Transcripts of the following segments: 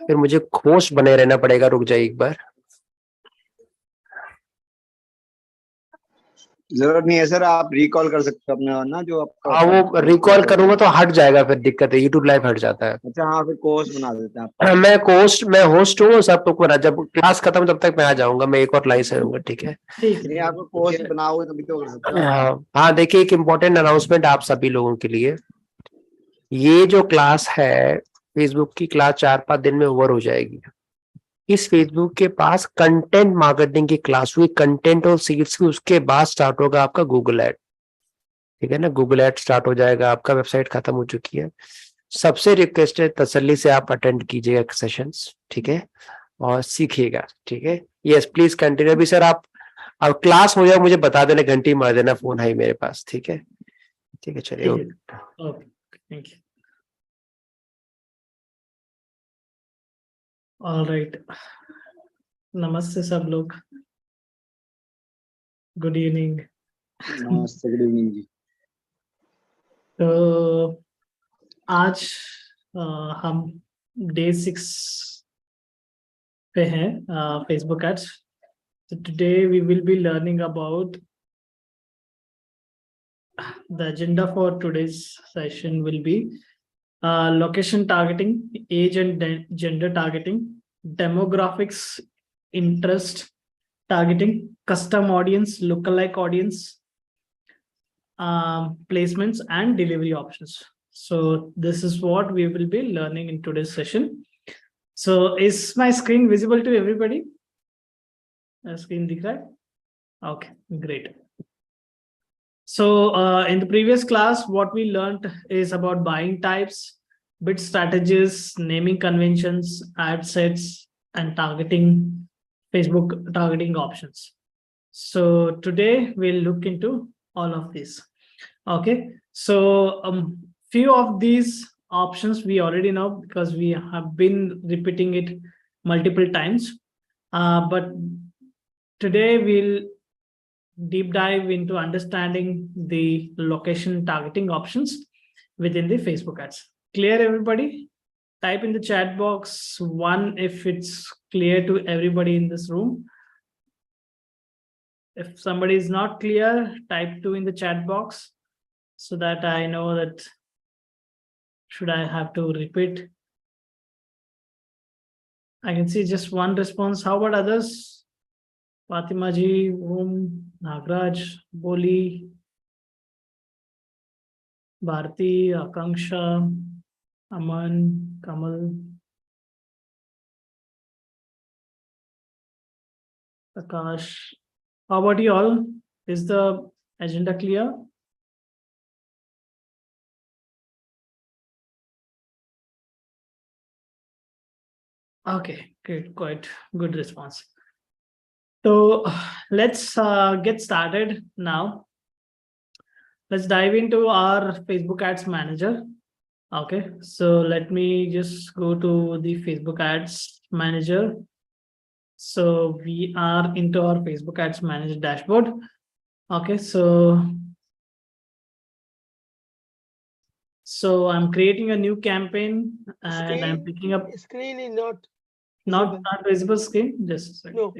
फिर मुझे होस्ट बने रहना पड़ेगा। रुक जाइए एक बार। जरूरत नहीं है सर, आप रिकॉल कर सकते हो अपने ना जो आपका हाँ, वो रिकॉल करूंगा तो हट जाएगा, फिर दिक्कत है, यूट्यूब लाइव हट जाता है। अच्छा हाँ, फिर कोर्स बना देते हैं आप। मैं होस्ट हूँ, सब तो मेरा जब क्लास खत्म तब तक मैं आ जाऊंगा, मैं एक और लाइव से रहूंगा। ठीक है, नहीं आपको कोर्स बनाओगे तभी तो कर सकते हो। हाँ हाँ। देखिए, एक इम्पोर्टेंट अनाउंसमेंट आप सभी लोगों के लिए, ये जो क्लास है फेसबुक की क्लास 4-5 दिन में ओवर हो जाएगी। इस फेसबुक के पास कंटेंट मार्केटिंग की क्लास हुई, कंटेंट और सीड्स की, उसके बाद स्टार्ट होगा आपका गूगल एड। ठीक है ना, गूगल एड स्टार्ट हो जाएगा, आपका वेबसाइट खत्म हो चुकी है। सबसे रिक्वेस्ट है, तसल्ली से आप अटेंड कीजिएगा सेशंस, ठीक है, और सीखिएगा। ठीक है, यस प्लीज कंटिन्यू। अभी सर आप अब क्लास हो जाए मुझे बता देना, घंटी मार देना, फोन है मेरे पास। ठीक है, ठीक है, चलिए। Okay, thank you. ऑलराइट, नमस्ते सब लोग, गुड इवनिंग। नमस्ते, गुड इवनिंग जी। तो आज हम डे 6 पे हैं Facebook ads. So today we will be learning about the agenda for today's session will be location targeting, age and gender targeting, demographics, interest targeting, custom audience, lookalike audience, placements and delivery options. So this is what we will be learning in today's session. So is my screen visible to everybody? Screen दिख रहा है? Okay, great. So in the previous class, what we learned is about buying types, bid strategies, naming conventions, ad sets, and targeting, Facebook targeting options. So today we'll look into all of these. Okay, so few of these options we already know because we have been repeating it multiple times. But today we'll deep dive into understanding the location targeting options within the Facebook ads. Clear, everybody? Type in the chat box 1 if it's clear to everybody in this room. If somebody is not clear, type 2 in the chat box so that I know that should I have to repeat. I can see just one response. How about others? Fatima ji, Om, Nagraj, Boli, Bharti, Akanksha, Aman, Kamal, Akash. How about you all? Is the agenda clear? Okay, great, quite good response. So let's get started now. Let's dive into our Facebook Ads Manager. Okay, so let me just go to the Facebook Ads Manager. So we are into our Facebook Ads Manager dashboard. Okay, so I'm creating a new campaign and I'm picking up. Screen is not visible screen. Just a second. No.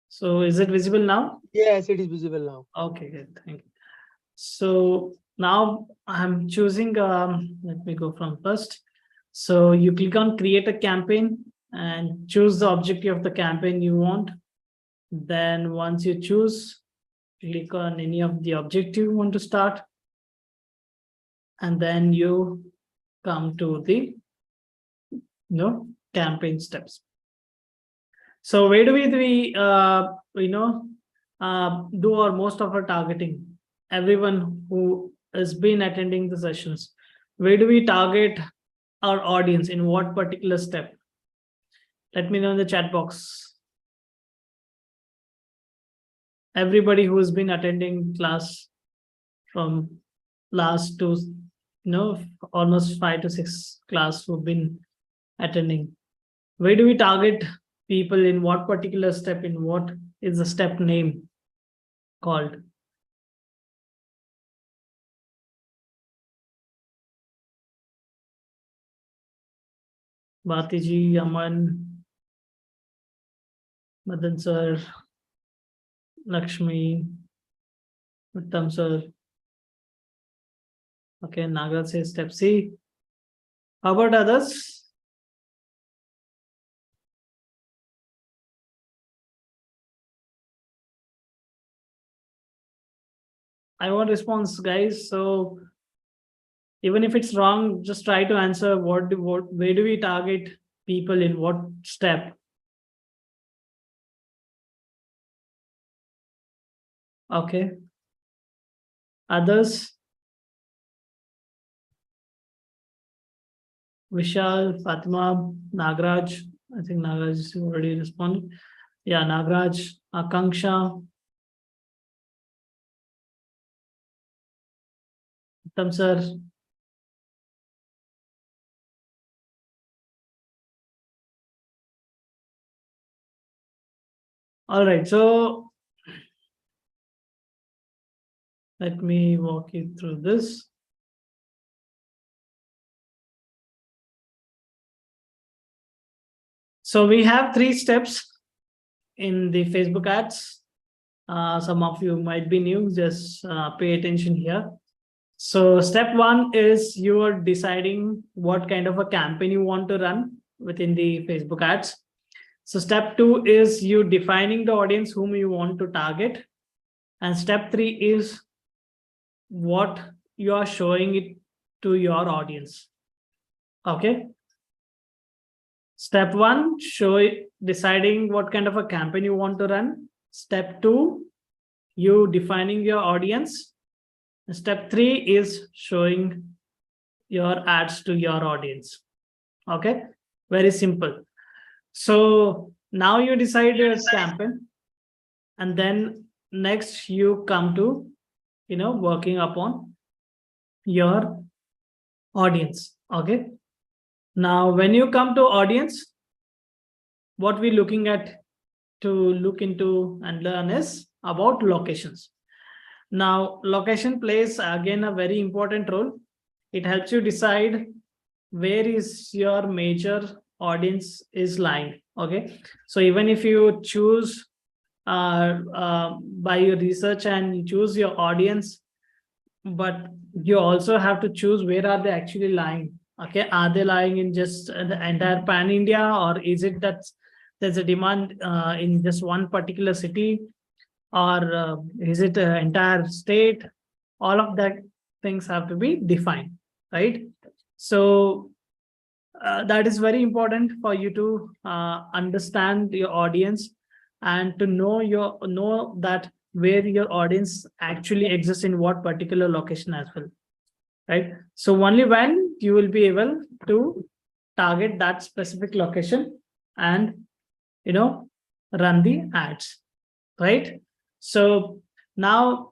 So is it visible now? Yes, it is visible now. Okay, good. Thank you. So now I'm choosing, let me go from first. So you click on create a campaign and choose the objective of the campaign you want. Then once you choose, click on any of the objective you want to start. And then you come to the campaign steps. So where do we do our most of our targeting? Everyone who has been attending the sessions, where do we target our audience, in what particular step? Let me know in the chat box. Everybody who has been attending class from last to almost 5 to 6 class who've been attending, where do we target people, in what particular step, in what is the step name called? Bharti ji, Aman, Madan sir, Lakshmi, Uttam sir. Okay, Nagaraj says step C. How about others? I want response, guys. So even if it's wrong, just try to answer where do we target people in what step? Okay. Others? Vishal, Fatima, Nagraj. I think Nagraj is already responded. Yeah, Nagraj, Akanksha, Uttam sir. All right, so let me walk you through this. So we have 3 steps in the Facebook ads. Some of you might be new, just pay attention here. So step 1 is you are deciding what kind of a campaign you want to run within the Facebook ads. So step 2 is you defining the audience whom you want to target. And step 3 is what you are showing it to your audience. Okay. Step 1, deciding what kind of a campaign you want to run. Step 2, you defining your audience. Step 3 is showing your ads to your audience. Okay, very simple. So now you decide your campaign, and then next you come to, working upon your audience. Okay. Now, when you come to audience, what we're looking at to look into and learn is about locations. Now, location plays again a very important role. It helps you decide where is your major audience is lying. Okay, so even if you choose by your research and you choose your audience, but you also have to choose where are they actually lying. Okay, are they lying in just the entire pan India, or is it that there's a demand in just one particular city, or is it an entire state? All of that things have to be defined, right? So that is very important for you to understand your audience and to know that where your audience actually exists in what particular location as well, right? So only when you will be able to target that specific location and run the ads, right? So now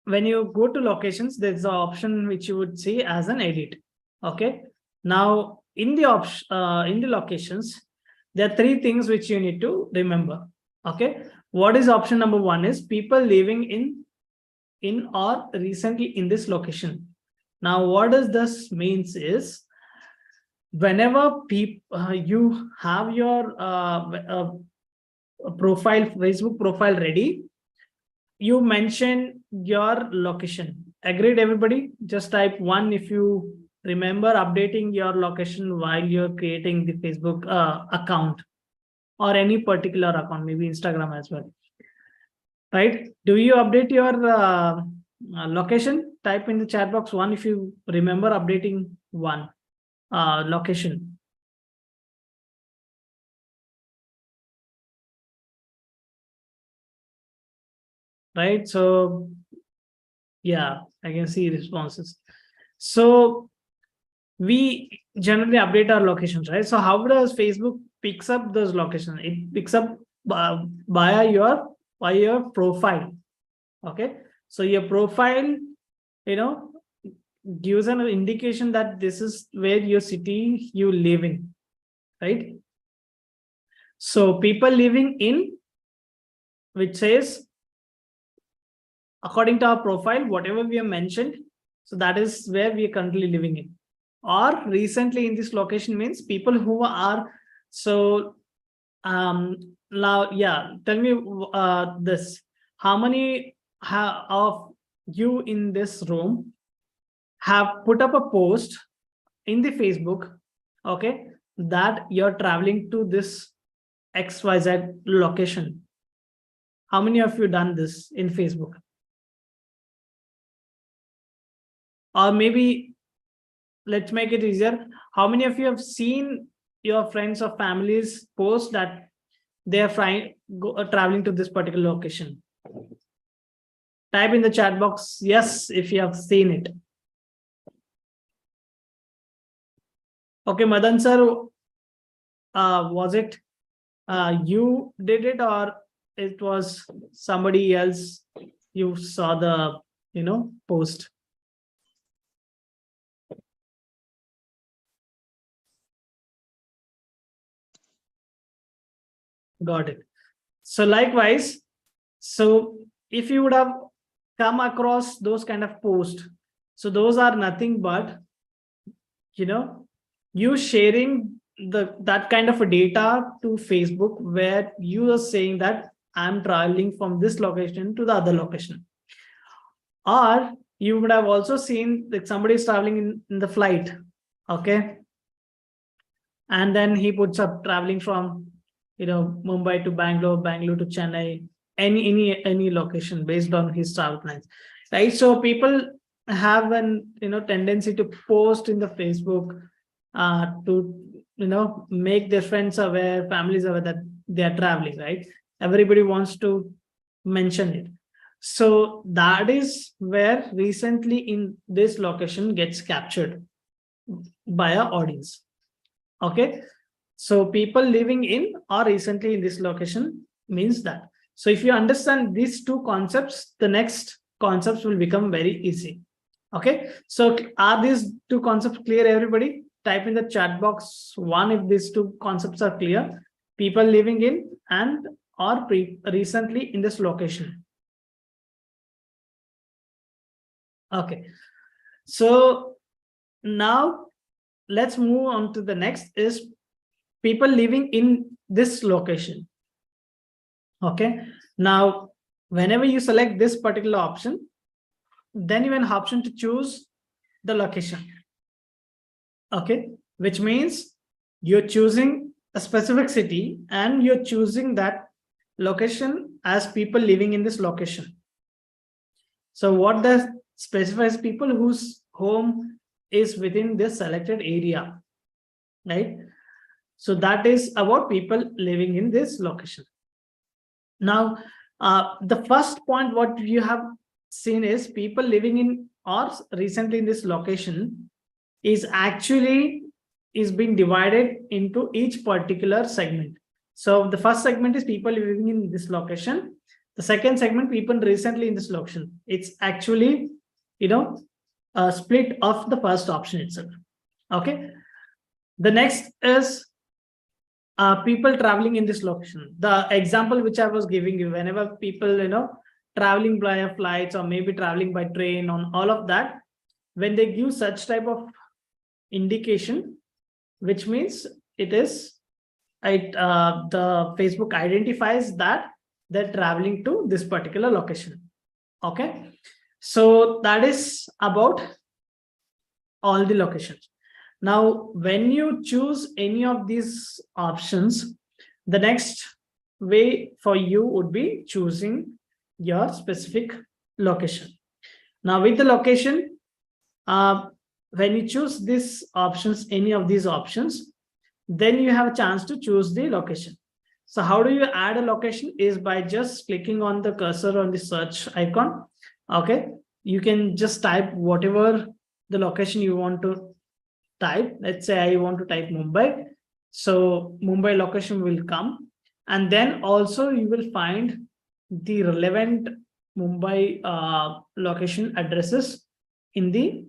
when you go to locations, there's an option which you would see as an edit. Okay, now in the locations, there are 3 things which you need to remember. Okay, what is option number 1 is people living in or recently in this location. Now what does this means is, whenever you have your profile, Facebook profile ready, you mention your location. Agreed, everybody? Just type 1 if you remember updating your location while you're creating the Facebook account, or any particular account, maybe Instagram as well, right? Do you update your location? Type in the chat box 1 if you remember updating 1 location. Right, so yeah, I can see responses. So we generally update our locations, right? So how does Facebook picks up those locations? It picks up by your profile. Okay, so your profile gives an indication that this is where your city you live in, right? So people living in, which says according to our profile, whatever we have mentioned, so that is where we are currently living in. or recently in this location means people who are so now yeah, tell me this, how many of you in this room have put up a post in the Facebook, okay, that you're traveling to this XYZ location? How many of you done this in Facebook? Or maybe let's make it easier. How many of you have seen your friends or families post that they are traveling to this particular location? Type in the chat box yes if you have seen it. Okay, Madan sir, was it you did it or it was somebody else you saw the post? Got it. So likewise, so if you would have come across those kind of posts, so those are nothing but you sharing that kind of a data to Facebook where you are saying that I'm traveling from this location to the other location. Or you would have also seen that somebody is traveling in the flight, okay, and then he puts up traveling from Mumbai to Bangalore to Chennai, any location based on his travel plans, right? So people have an tendency to post in the Facebook to make their friends aware, families aware that they are traveling, right? Everybody wants to mention it. So that is where recently in this location gets captured by our audience. Okay, so people living in or recently in this location means that. So if you understand these two concepts, the next concepts will become very easy. Okay, so are these two concepts clear, everybody? Type in the chat box one if these two concepts are clear. People living in and or recently in this location. Okay, so now let's move on to the next is people living in this location. Okay, now whenever you select this particular option, then you have an option to choose the location. Okay, which means you're choosing a specific city and you're choosing that location as people living in this location. So what does specifies people whose home is within this selected area, right? So that is about people living in this location. Now, the first point what you have seen is people living in or recently in this location is being divided into each particular segment. So the first segment is people living in this location. The second segment, people recently in this location. It's actually, a split of the first option itself. Okay. The next is people traveling in this location. The example which I was giving you, whenever people, traveling via flights or maybe traveling by train on all of that, when they give such type of indication, which means it is the Facebook identifies that they're traveling to this particular location. Okay, so that is about all the locations. Now when you choose any of these options, the next way for you would be choosing your specific location. Now with the location, when you choose these options, any of these options, then you have a chance to choose the location. So how do you add a location is by just clicking on the cursor on the search icon. Okay, you can just type whatever the location you want to type. Let's say I want to type Mumbai. So Mumbai location will come, and then also you will find the relevant Mumbai location addresses in the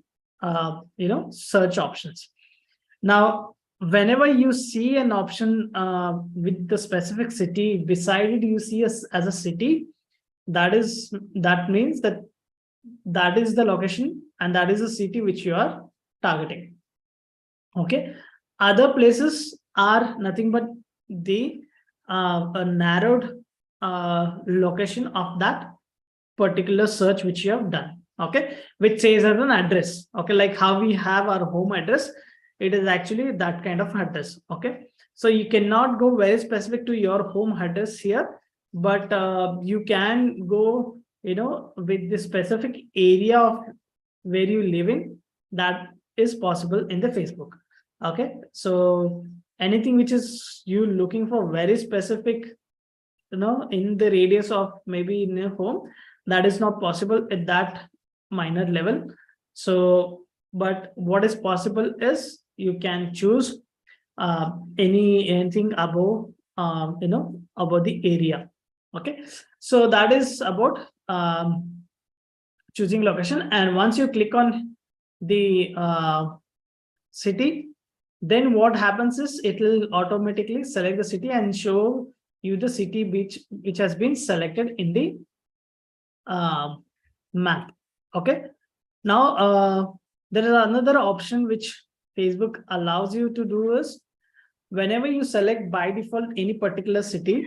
search options. Now whenever you see an option with the specific city beside it, you see as a city, that means that is the location and that is the city which you are targeting. Okay. Other places are nothing but the a narrowed location of that particular search which you have done. Okay, which says as an address. Okay, like how we have our home address, it is actually that kind of address. Okay, so you cannot go very specific to your home address here, but you can go, with the specific area of where you live in. That is possible in the Facebook. Okay, so anything which is you looking for very specific, in the radius of maybe in your home, that is not possible at that minor level. So, but what is possible is you can choose anything above, above the area. Okay, so that is about choosing location. And once you click on the city, then what happens is it will automatically select the city and show you the city which has been selected in the map. Okay, now there is another option which Facebook allows you to do is whenever you select by default any particular city,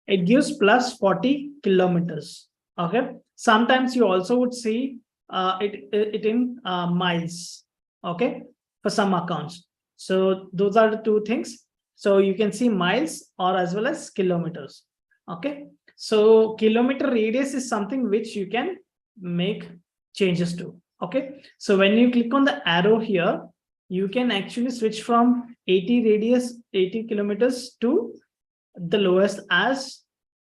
it gives plus 40 kilometers. Okay, sometimes you also would see it in miles. Okay, for some accounts. So those are the two things. So you can see miles or as well as kilometers. Okay, so kilometer radius is something which you can make changes to. Okay, so when you click on the arrow here, you can actually switch from 80 kilometers to the lowest as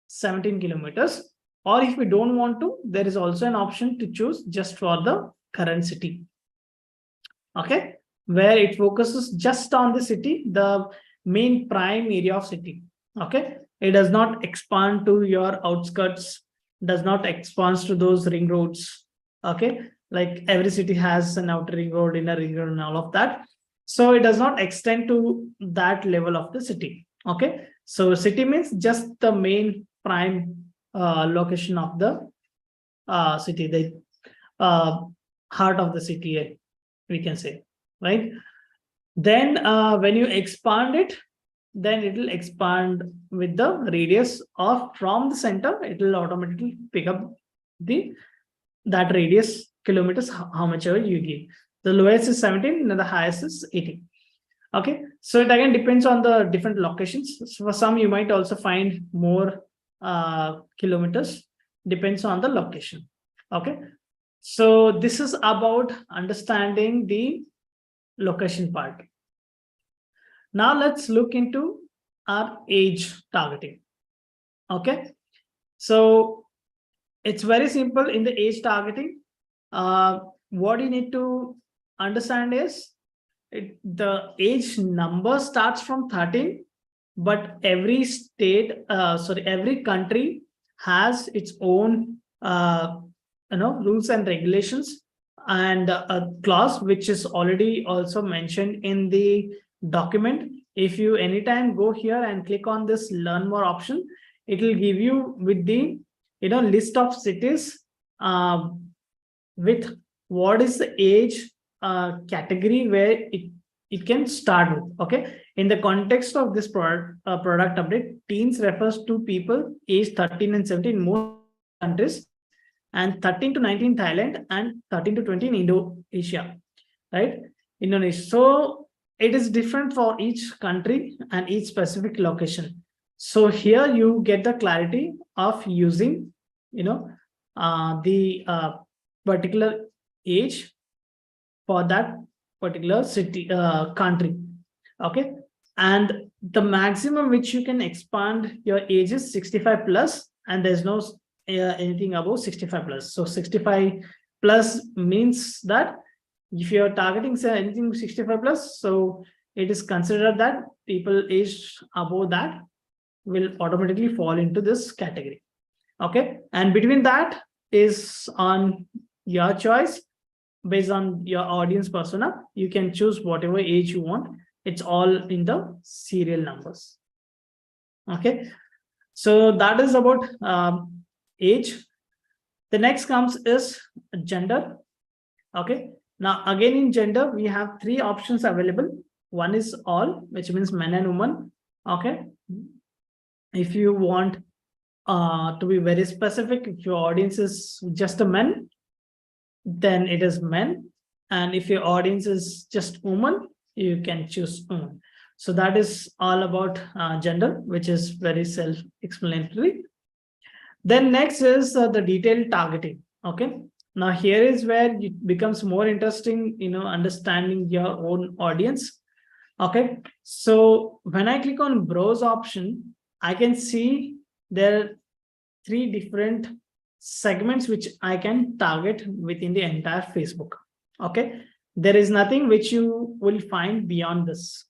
17 kilometers. Or if we don't want to, there is also an option to choose just for the current city. Okay, where it focuses just on the city, the main prime area of city. Okay, it does not expand to your outskirts, does not expand to those ring roads. Okay, like every city has an outer ring road, inner ring road, and all of that. So it does not extend to that level of the city. Okay, so city means just the main prime location of the city, the heart of the city, we can say, right? Then when you expand it, then it will expand with the radius of from the center. It will automatically pick up that radius kilometers, how much ever you give. The lowest is 17 and the highest is 18. Okay, so it again depends on the different locations. So for some, you might also find more kilometers, depends on the location. Okay, so this is about understanding the location part. Now let's look into our age targeting. Okay, so it's very simple in the age targeting. What you need to understand is the age number starts from 13, but every state, every country has its own rules and regulations, and a clause which is already also mentioned in the document. If you anytime go here and click on this learn more option, it will give you with the list of cities with what is the age category where it can start with. Okay, in the context of this product update, teens refers to people aged 13 and 17 in most countries, and 13 to 19 Thailand, and 13 to 20 in Indonesia, right? Indonesia. So it is different for each country and each specific location. So here you get the clarity of using the particular age for that particular city country. Okay, and the maximum which you can expand your age is 65 plus, and there's no anything above 65 plus. So 65 plus means that if you're targeting say anything 65 plus, so it is considered that people aged above that will automatically fall into this category. Okay, and between that is on your choice. Based on your audience persona, you can choose whatever age you want. It's all in the serial numbers. Okay, so that is about age. The next comes is gender. Okay, Now, again, in gender, we have three options available. One is all, which means men and women. Okay. If you want to be very specific, if your audience is just a men, then it is men. And if your audience is just women, you can choose women. So that is all about gender, which is very self-explanatory. Then next is the detailed targeting. Okay. Now here is where it becomes more interesting, understanding your own audience. Okay. So when I click on browse option, I can see there are three different segments which I can target within the entire Facebook. Okay. There is nothing which you will find beyond this.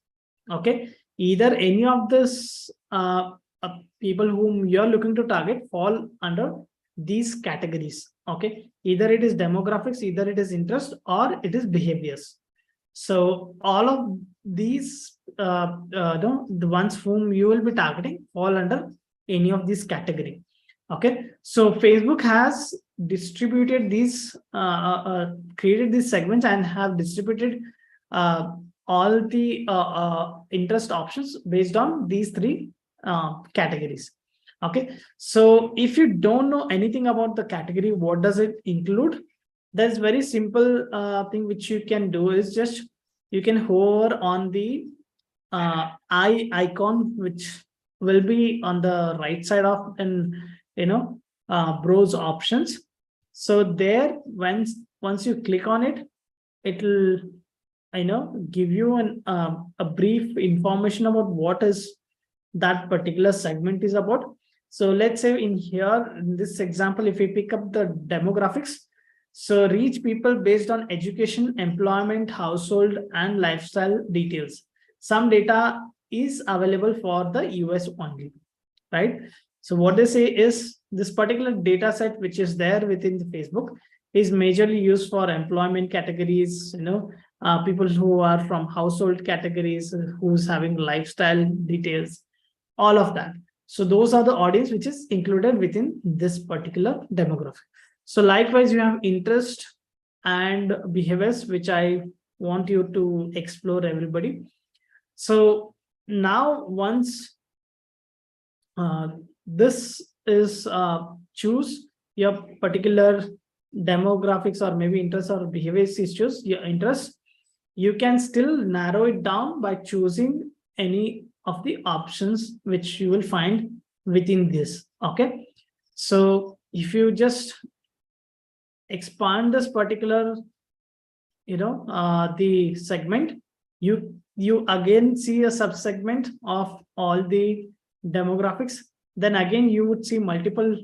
Okay. Either any of this people whom you're looking to target fall under these categories. Okay. Either it is demographics, either it is interest, or it is behaviors. So all of these, the ones whom you will be targeting fall under any of these category. Okay. So Facebook has distributed these, created these segments and have distributed all the interest options based on these three categories. Okay. So if you don't know anything about the category, what does it include? There's very simple thing which you can do is just you can hover on the eye icon, which will be on the right side of an browse options. So there, once you click on it, it will give you a brief information about what is that particular segment is about. So let's say in here, in this example, if we pick up the demographics, so reach people based on education, employment, household, and lifestyle details. Some data is available for the US only, right? So what they say is this particular data set, which is there within the Facebook, is majorly used for employment categories, people who are from household categories, who's having lifestyle details, all of that. So those are the audience which is included within this particular demographic. So likewise, you have interest and behaviors, which I want you to explore, everybody. So now once this is choose your particular demographics or maybe interest or behaviors is choose your interest, you can still narrow it down by choosing any of the options which you will find within this. Okay. So if you just expand this particular, the segment, you again see a subsegment of all the demographics. Then again, you would see multiple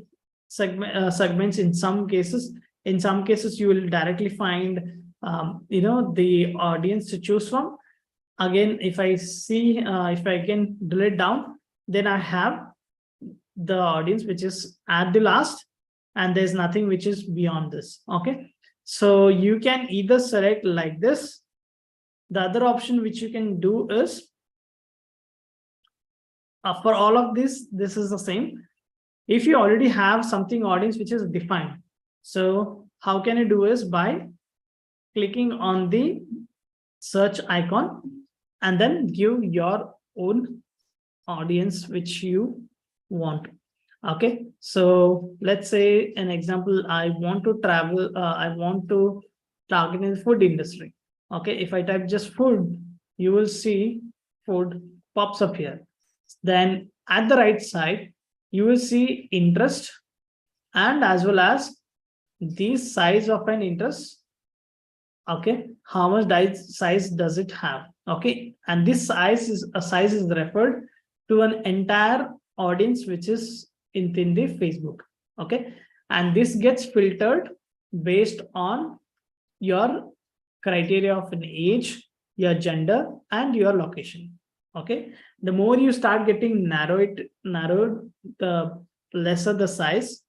segments in some cases. In some cases, you will directly find, the audience to choose from. Again, if I see, if I can drill it down, then I have the audience which is at the last, and there's nothing which is beyond this. Okay. So you can either select like this. The other option which you can do is for all of this is the same. If you already have something audience which is defined, so how can you do is by clicking on the search icon and then give your own audience which you want. Okay. So let's say an example, I want to travel, I want to target in the food industry. Okay. If I type just food, you will see food pops up here. Then at the right side, you will see interest and as well as the size of an interest. Okay. How much size does it have? Okay. And this size is referred to an entire audience which is in the Facebook. Okay. And this gets filtered based on your criteria of an age, your gender, and your location. Okay. The more you start getting narrowed, the lesser the size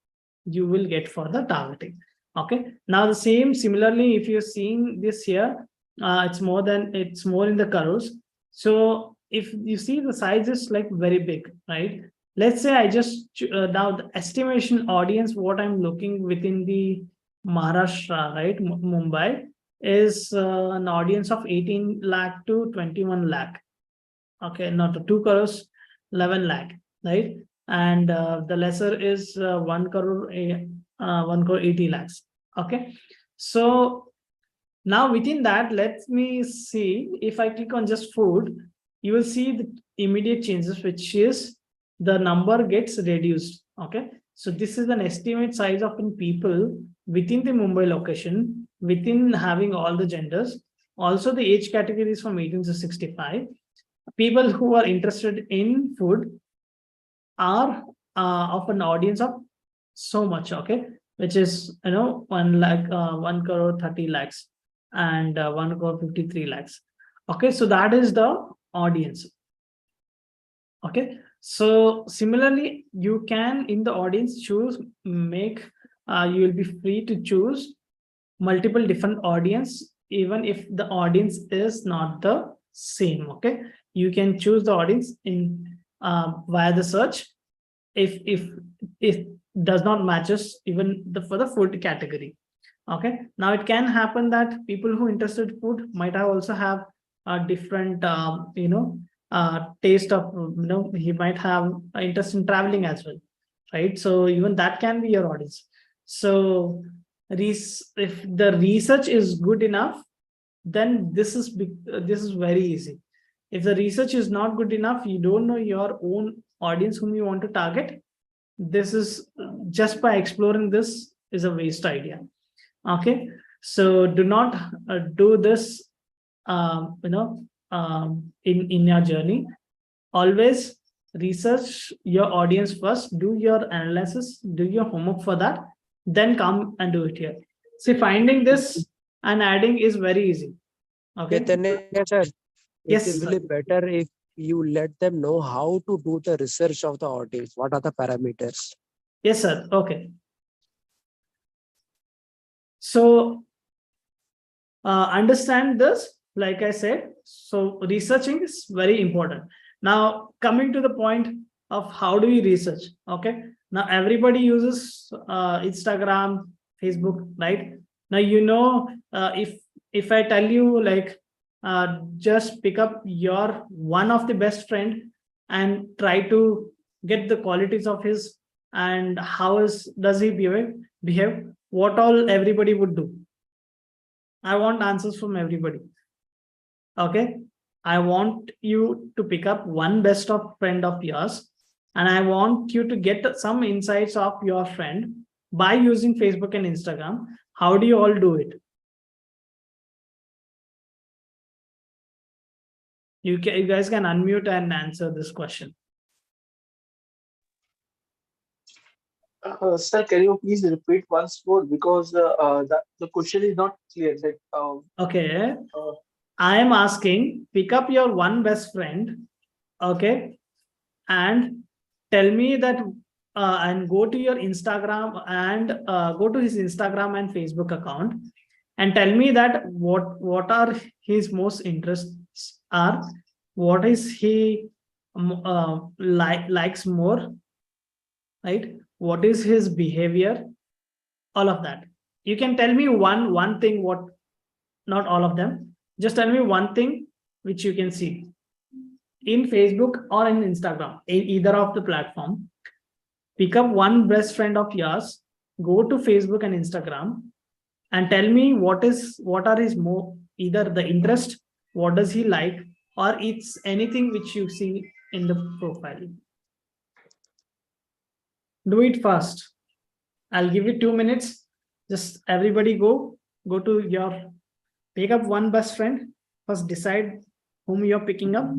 you will get for the targeting. Okay. Now the same similarly, if you're seeing this here, it's more in the colors. So if you see the size is like very big, right? Let's say I just now the estimation audience, what I'm looking within the Maharashtra, right? Mumbai. is an audience of 18 lakh to 21 lakh. Okay, not 2 crores, 11 lakh, right? And the lesser is 1 crore, 1 crore 80 lakhs. Okay, so now within that, let me see. If I click on just food, you will see the immediate changes, which is the number gets reduced. Okay, so this is an estimate size of people within the Mumbai location, within having all the genders. Also, the age category is from 18 to 65. People who are interested in food are of an audience of so much. Okay, which is 1 lakh, 1 crore 30 lakhs, and 1 crore 53 lakhs. Okay, so that is the audience. Okay, so similarly, you can in the audience choose, make you will be free to choose multiple different audience, even if the audience is not the same. Okay, you can choose the audience in via the search if does not matches even for the food category. Okay, now it can happen that people who interested in food might have also have a different taste of, he might have interest in traveling as well, right? So even that can be your audience. So if the research is good enough, then this is very easy. If the research is not good enough, you don't know your own audience whom you want to target, this is just by exploring this is a waste idea. Okay, so do not do this in your journey. Always research your audience first, do your analysis, do your homework for that, then come and do it here. See, finding this and adding is very easy. Okay. Chaitanya sir, Yes, it will be better if you let them know how to do the research of the audience. What are the parameters? Yes, sir. Okay. So understand this, like I said. So researching is very important. Now coming to the point of how do we research? Okay. Now everybody uses Instagram, Facebook, right? Now if I tell you like just pick up your one of the best friend and try to get the qualities of his and does he behave, what all everybody would do. I want answers from everybody. Okay, I want you to pick up one best of friend of yours, and I want you to get some insights of your friend by using Facebook and Instagram. How do you all do it? You guys can unmute and answer this question. Sir, can you please repeat once more, because the question is not clear. Okay, I am asking, pick up your one best friend, okay, and tell me that and go to your Instagram and go to his Instagram and Facebook account and tell me that what are his most interests are, what is he likes more, right? What is his behavior? All of that. You can tell me one thing, what, not all of them. Just tell me one thing which you can see in Facebook or in Instagram, in either of the platform. Pick up one best friend of yours, go to Facebook and Instagram, and tell me what are his more, either the interest, what does he like, or it's anything which you see in the profile. Do it fast. I'll give you 2 minutes. Just everybody go to your, pick up one best friend. First decide whom you're picking up.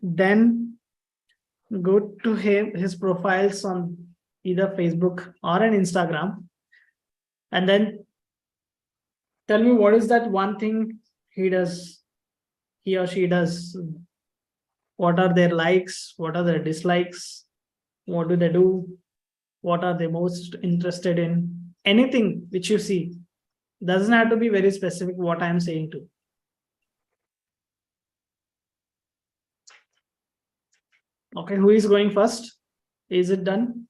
Then go to his profiles on either Facebook or an Instagram. And then tell me what is that one thing he or she does. What are their likes? What are their dislikes? What do they do? What are they most interested in? Anything which you see. Doesn't have to be very specific what I'm saying to. Okay, who is going first? Is it done?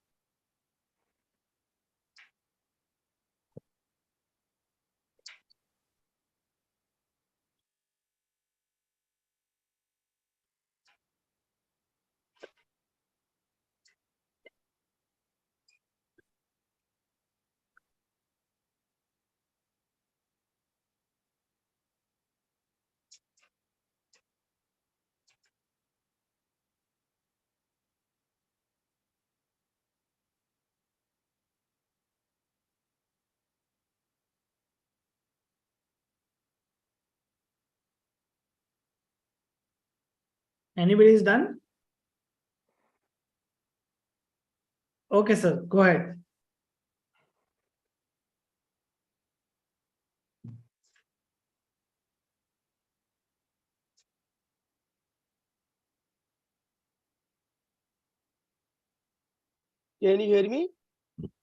Anybody is done? Okay, sir, go ahead. Can you hear me?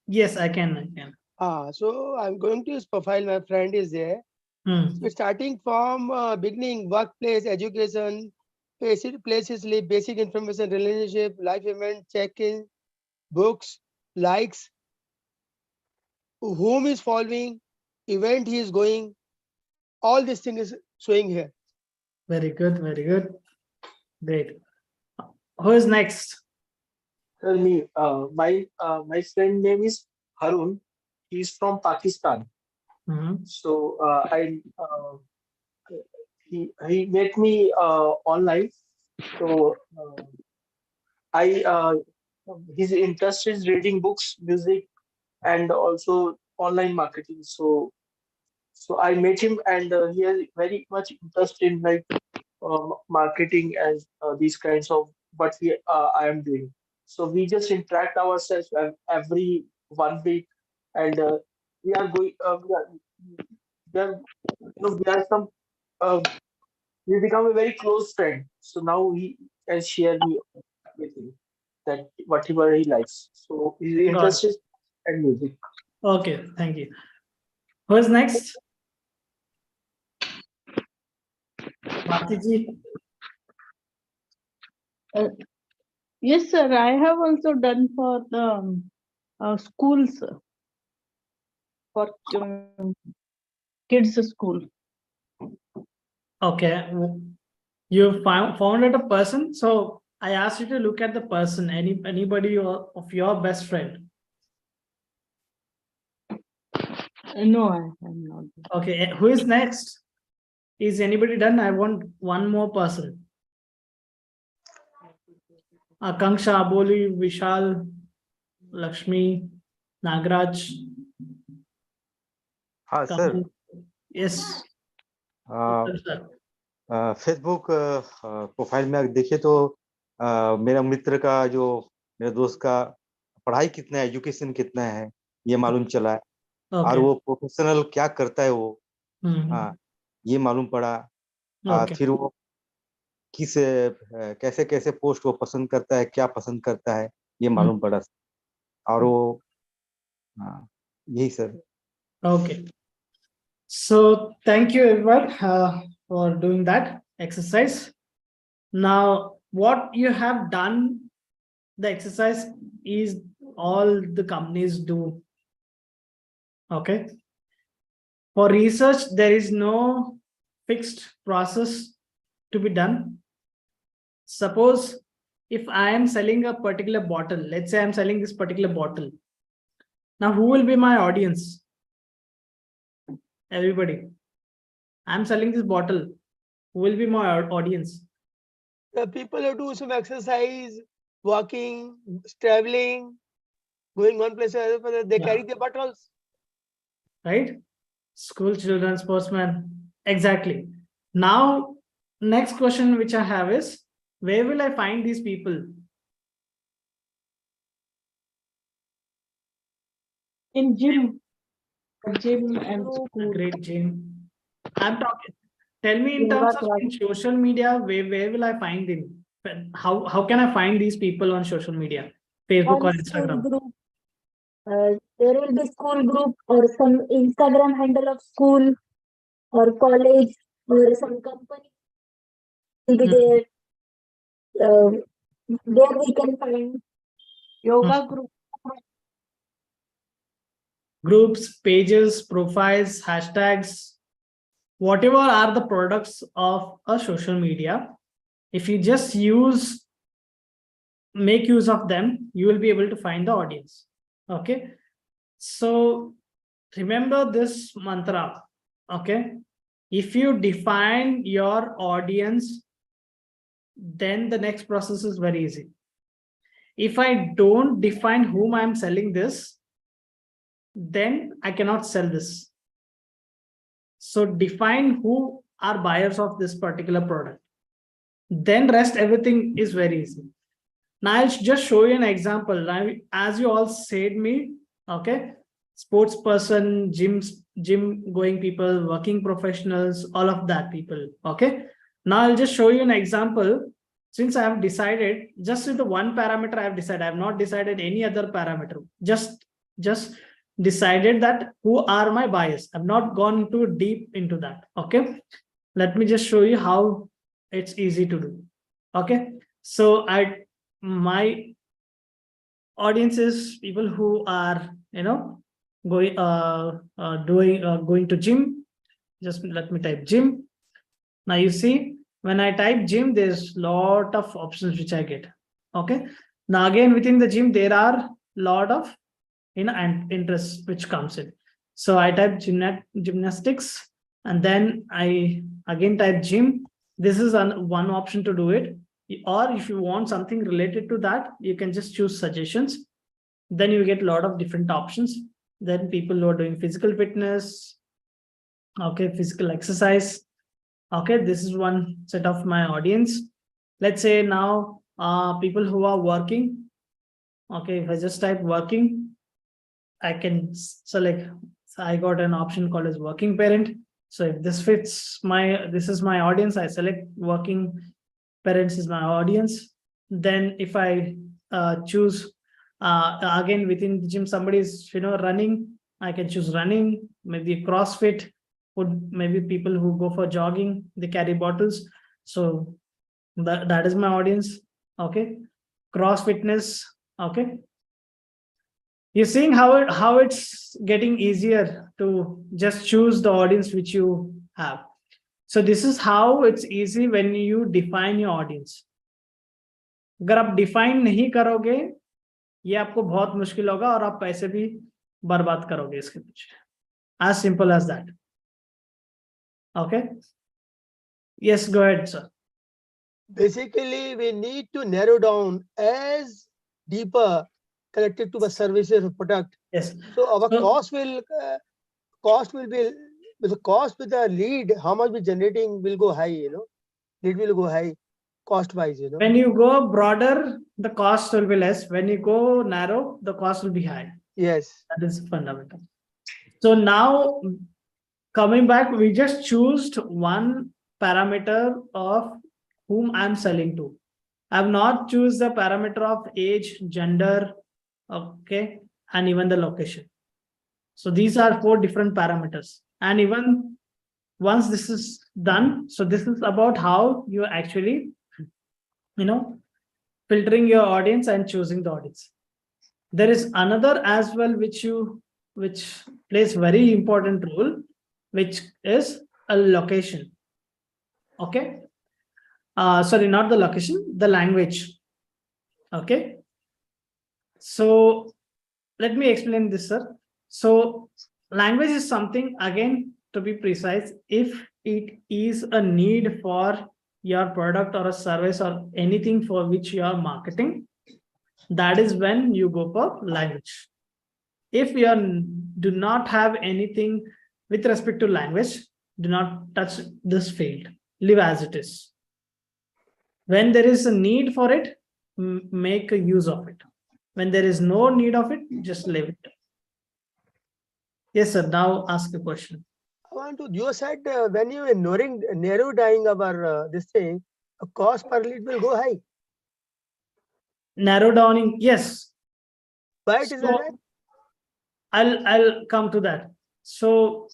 Yes, I can. So I'm going to his profile. My friend is there. So starting from beginning, workplace, education, places live, basic information, relationship, life event, check-in, books, likes, whom is following, event he is going. All this thing is showing here. Very good, very good. Great. Who is next? Tell me, my friend name is Harun. He's from Pakistan. Mhm. So he met me online. So I his interest is reading books, music, and also online marketing. So I met him, and he has very much interest in like marketing and these kinds of what I am doing. So we just interact ourselves every 1 week, and we are going. We are some. Uh, we become a very close friend. So now he can share me everything that whatever he likes. So his interest is in music. Okay, thank you. Who is next? Bharti Yes, sir. I have also done for the schools for kids' school. Okay, you founded a person. So I asked you to look at the person. Anybody of your best friend? No, I have not. Okay, who is next? Is anybody done? I want one more person. Akanksha, Aboli, Vishal, Lakshmi, Nagraj. हाँ sir Yes. Sir. Facebook profile में अगर देखें तो मेरा मित्र का जो मेरे दोस्त का पढ़ाई कितना है, एजुकेशन कितना है, ये मालूम चला है। और Okay. वो प्रोफेशनल क्या करता है वो, Mhm. ये मालूम पड़ा। Okay. फिर वो किस कैसे कैसे पोस्ट वो पसंद करता है, क्या पसंद करता है, ये मालूम पड़ा। और वो यही sir. Okay. So thank you everyone for doing that exercise. Now, what you have done, the exercise is all the companies do. Okay. For research, there is no fixed process to be done. Suppose if I am selling a particular bottle, let's say I'm selling this particular bottle. Now, who will be my audience? Everybody. I'm selling this bottle. Who will be my audience? The people who do some exercise, walking, traveling, going one place or other, they carry the bottles. Right? School children, sportsmen. Exactly. Now, next question which I have is, where will I find these people? In gym. Gym and school. Great, Jane. I'm talking. Tell me in terms of in social media, where will I find them? How can I find these people on social media? Facebook or Instagram? Group. There will be school group or some Instagram handle of school or college or some company will be there. There we can find yoga group. Groups, pages, profiles, hashtags, whatever are the products of a social media. If you just make use of them, you will be able to find the audience. Okay. So remember this mantra. Okay. If you define your audience, then the next process is very easy. If I don't define whom I'm selling this, then I cannot sell this. So define who are buyers of this particular product. Then rest everything is very easy. Now I'll just show you an example. Now, as you all said me, okay, sports person, gym going people, working professionals, all of that people. Okay. Now I'll just show you an example. Since I have decided just with the one parameter, I have decided. I have not decided any other parameter. Just decided that who are my bias. I've not gone too deep into that. Okay. Let me just show you how it's easy to do. Okay. So my audience is people who are, you know, going to gym. Just let me type gym. Now you see, when I type gym, there's lot of options which I get. Okay. Now again, within the gym, there are lot of interests which comes in. So I type gymnastics, and then I again type gym. This is one option to do it. Or if you want something related to that, you can just choose suggestions. Then you get a lot of different options. Then people who are doing physical fitness, okay, physical exercise. Okay, this is one set of my audience. Let's say now people who are working. Okay, if I just type working, I can select. So I got an option called as working parent. So if this fits this is my audience, I select working parents is my audience. Then if I choose again within the gym, somebody is running, I can choose running, maybe CrossFit, would maybe people who go for jogging, they carry bottles. So that is my audience. Okay, cross fitness. Okay, you're seeing how it's getting easier to just choose the audience which you have. So this is how it's easy when you define your audience. अगर आप define नहीं करोगे, ये आपको बहुत मुश्किल होगा और आप पैसे भी बर्बाद करोगे इसके पीछे. As simple as that. Okay. Yes, go ahead, sir. Basically, we need to narrow down as deeper connected to the services or product. Yes. So our cost will be with the cost with the lead. How much we generating will go high. Lead will go high, cost wise. When you go broader, the cost will be less. When you go narrow, the cost will be high. Yes. That is fundamental. So now, coming back, we just choose one parameter of whom I'm selling to. I have not choose the parameter of age, gender, okay, and even the location. So these are 4 different parameters. And even once this is done, so this is about how you actually, filtering your audience and choosing the audience. There is another as well which plays very important role, which is a location. Okay. Sorry, not the location, the language. Okay. So let me explain this, sir. So language is something, again, to be precise, if it is a need for your product or a service or anything for which you are marketing, that is when you go for language. If you do not have anything with respect to language, do not touch this field. Leave as it is. When there is a need for it, make a use of it. When there is no need of it, just leave it. Yes, sir. Now ask a question. You said when you are narrow down our this thing, a cost per lead will go high. Narrow downing, yes. Why it is that? I'll come to that. So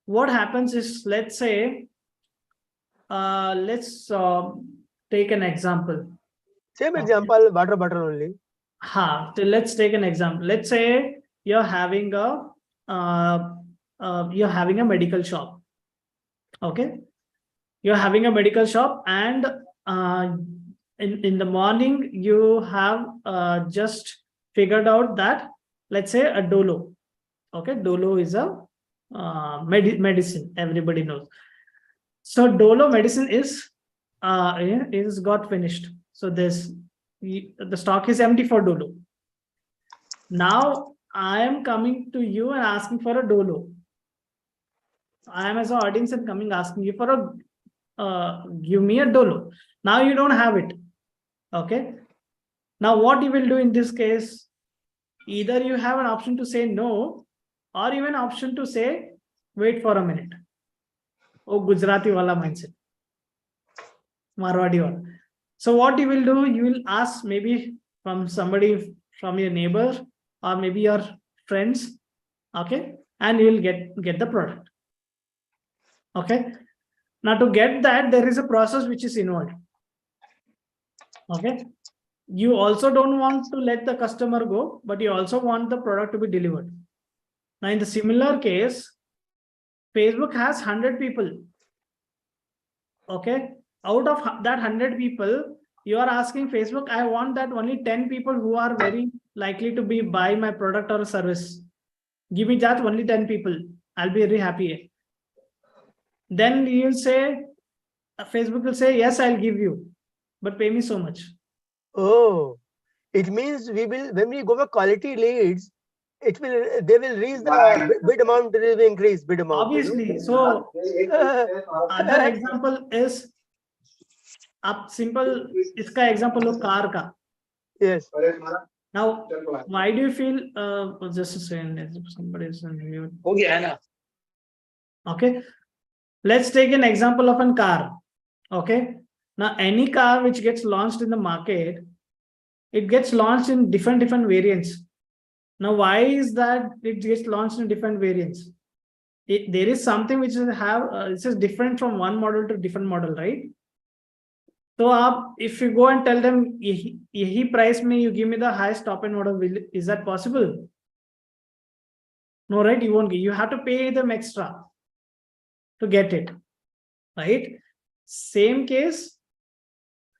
what happens is, let's say, let's take an example. Same example, water bottle only. Let's take an example. Let's say you're having a medical shop. Okay, you're having a medical shop, and in the morning you have just figured out that, let's say, a Dolo. Okay, Dolo is a medicine, everybody knows. So Dolo medicine is got finished. So the stock is empty for Dolo. Now I am coming to you and asking for a Dolo. I am as an audience and coming asking you for give me a dolo. Now you don't have it. Okay. Now what you will do in this case, either you have an option to say no, or even option to say, wait for a minute. Oh, Gujarati wala mindset. Marwadi wala. So what you will do, you will ask maybe from somebody, from your neighbor, or maybe your friends, okay, and you will get the product. Okay. Now to get that, there is a process which is involved. Okay. You also don't want to let the customer go, but you also want the product to be delivered. Now in the similar case, Facebook has 100 people. Okay. Out of that 100 people, you are asking Facebook, I want that only 10 people who are very likely to be buy my product or service. Give me that only 10 people. I'll be very happy. Then you'll say, Facebook will say, yes, I'll give you, but pay me so much. Oh, it means we will, when we go for quality leads, they will reach the bid amount, there will increase bid amount. Obviously. So other example is simple. Iska example of car ka. Yes. Now, why do you feel? Just a second. Somebody is on mute. Okay. Let's take an example of a car. Okay. Now, any car which gets launched in the market, it gets launched in different variants. Now, why is that it gets launched in different variants? There is something which is this is different from one model to different model, right? So, if you go and tell them, "Yahi price me, you give me the highest top end model," is that possible? No, right? You won't. You have to pay them extra to get it, right? Same case.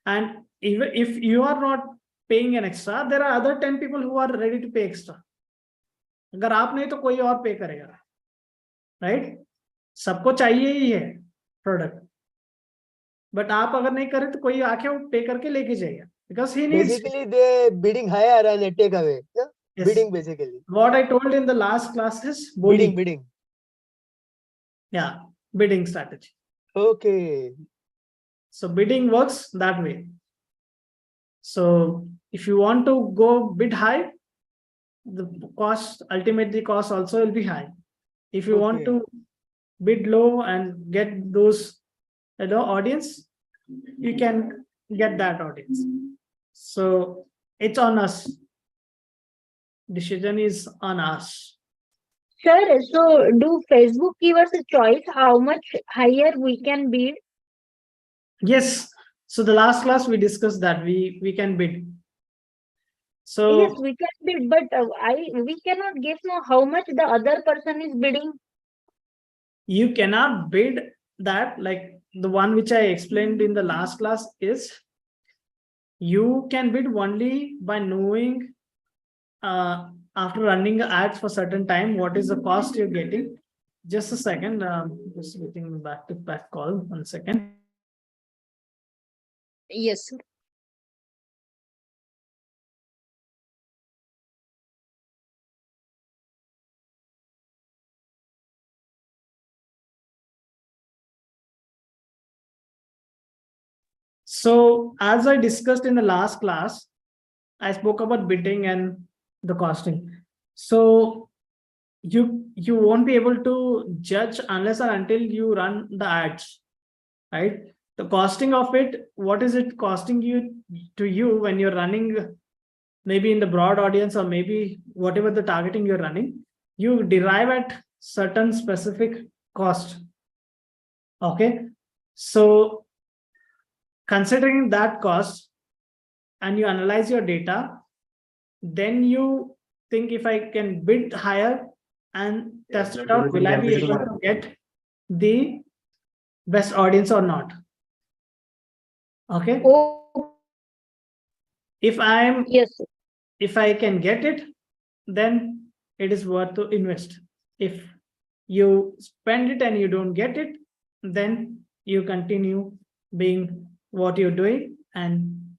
And even if you are not paying an extra, there are other 10 people who are ready to pay extra. अगर आप नहीं तो कोई और पे करेगा, right? सबको चाहिए ही है product, but आप अगर नहीं करे तो कोई आके वो पे करके लेके जाएगा, because he needs. Basically, they bidding higher and they take away. Yeah? Yes. Bidding basically. What I told in the last class is bidding. Yeah, bidding strategy. Okay. So bidding works that way. So if you want to go bid high, the ultimately cost also will be high. If you want to bid low and get those audience, you can get that audience. So it's on us. Decision is on us. Sir, so do Facebook give us a choice how much higher we can bid? Yes. So the last class we discussed that we can bid. So yes, we can bid, but we cannot guess now how much the other person is bidding. You cannot bid that, like the one which I explained in the last class is, you can bid only by knowing after running ads for certain time what is the cost you're getting. Just a second, just getting back to back call. 1 second. Yes, sir. So as I discussed in the last class, I spoke about bidding and the costing. So you won't be able to judge unless or until you run the ads, right? The costing of it, what is it costing you to you when you're running maybe in the broad audience or maybe whatever the targeting you're running, you derive at certain specific cost. Okay. So considering that cost and you analyze your data, then you think if I can bid higher and test it out, will I be able to get the best audience or not? Okay. Oh. If yes, if I can get it, then it is worth to invest. If you spend it and you don't get it, then you continue being what you're doing and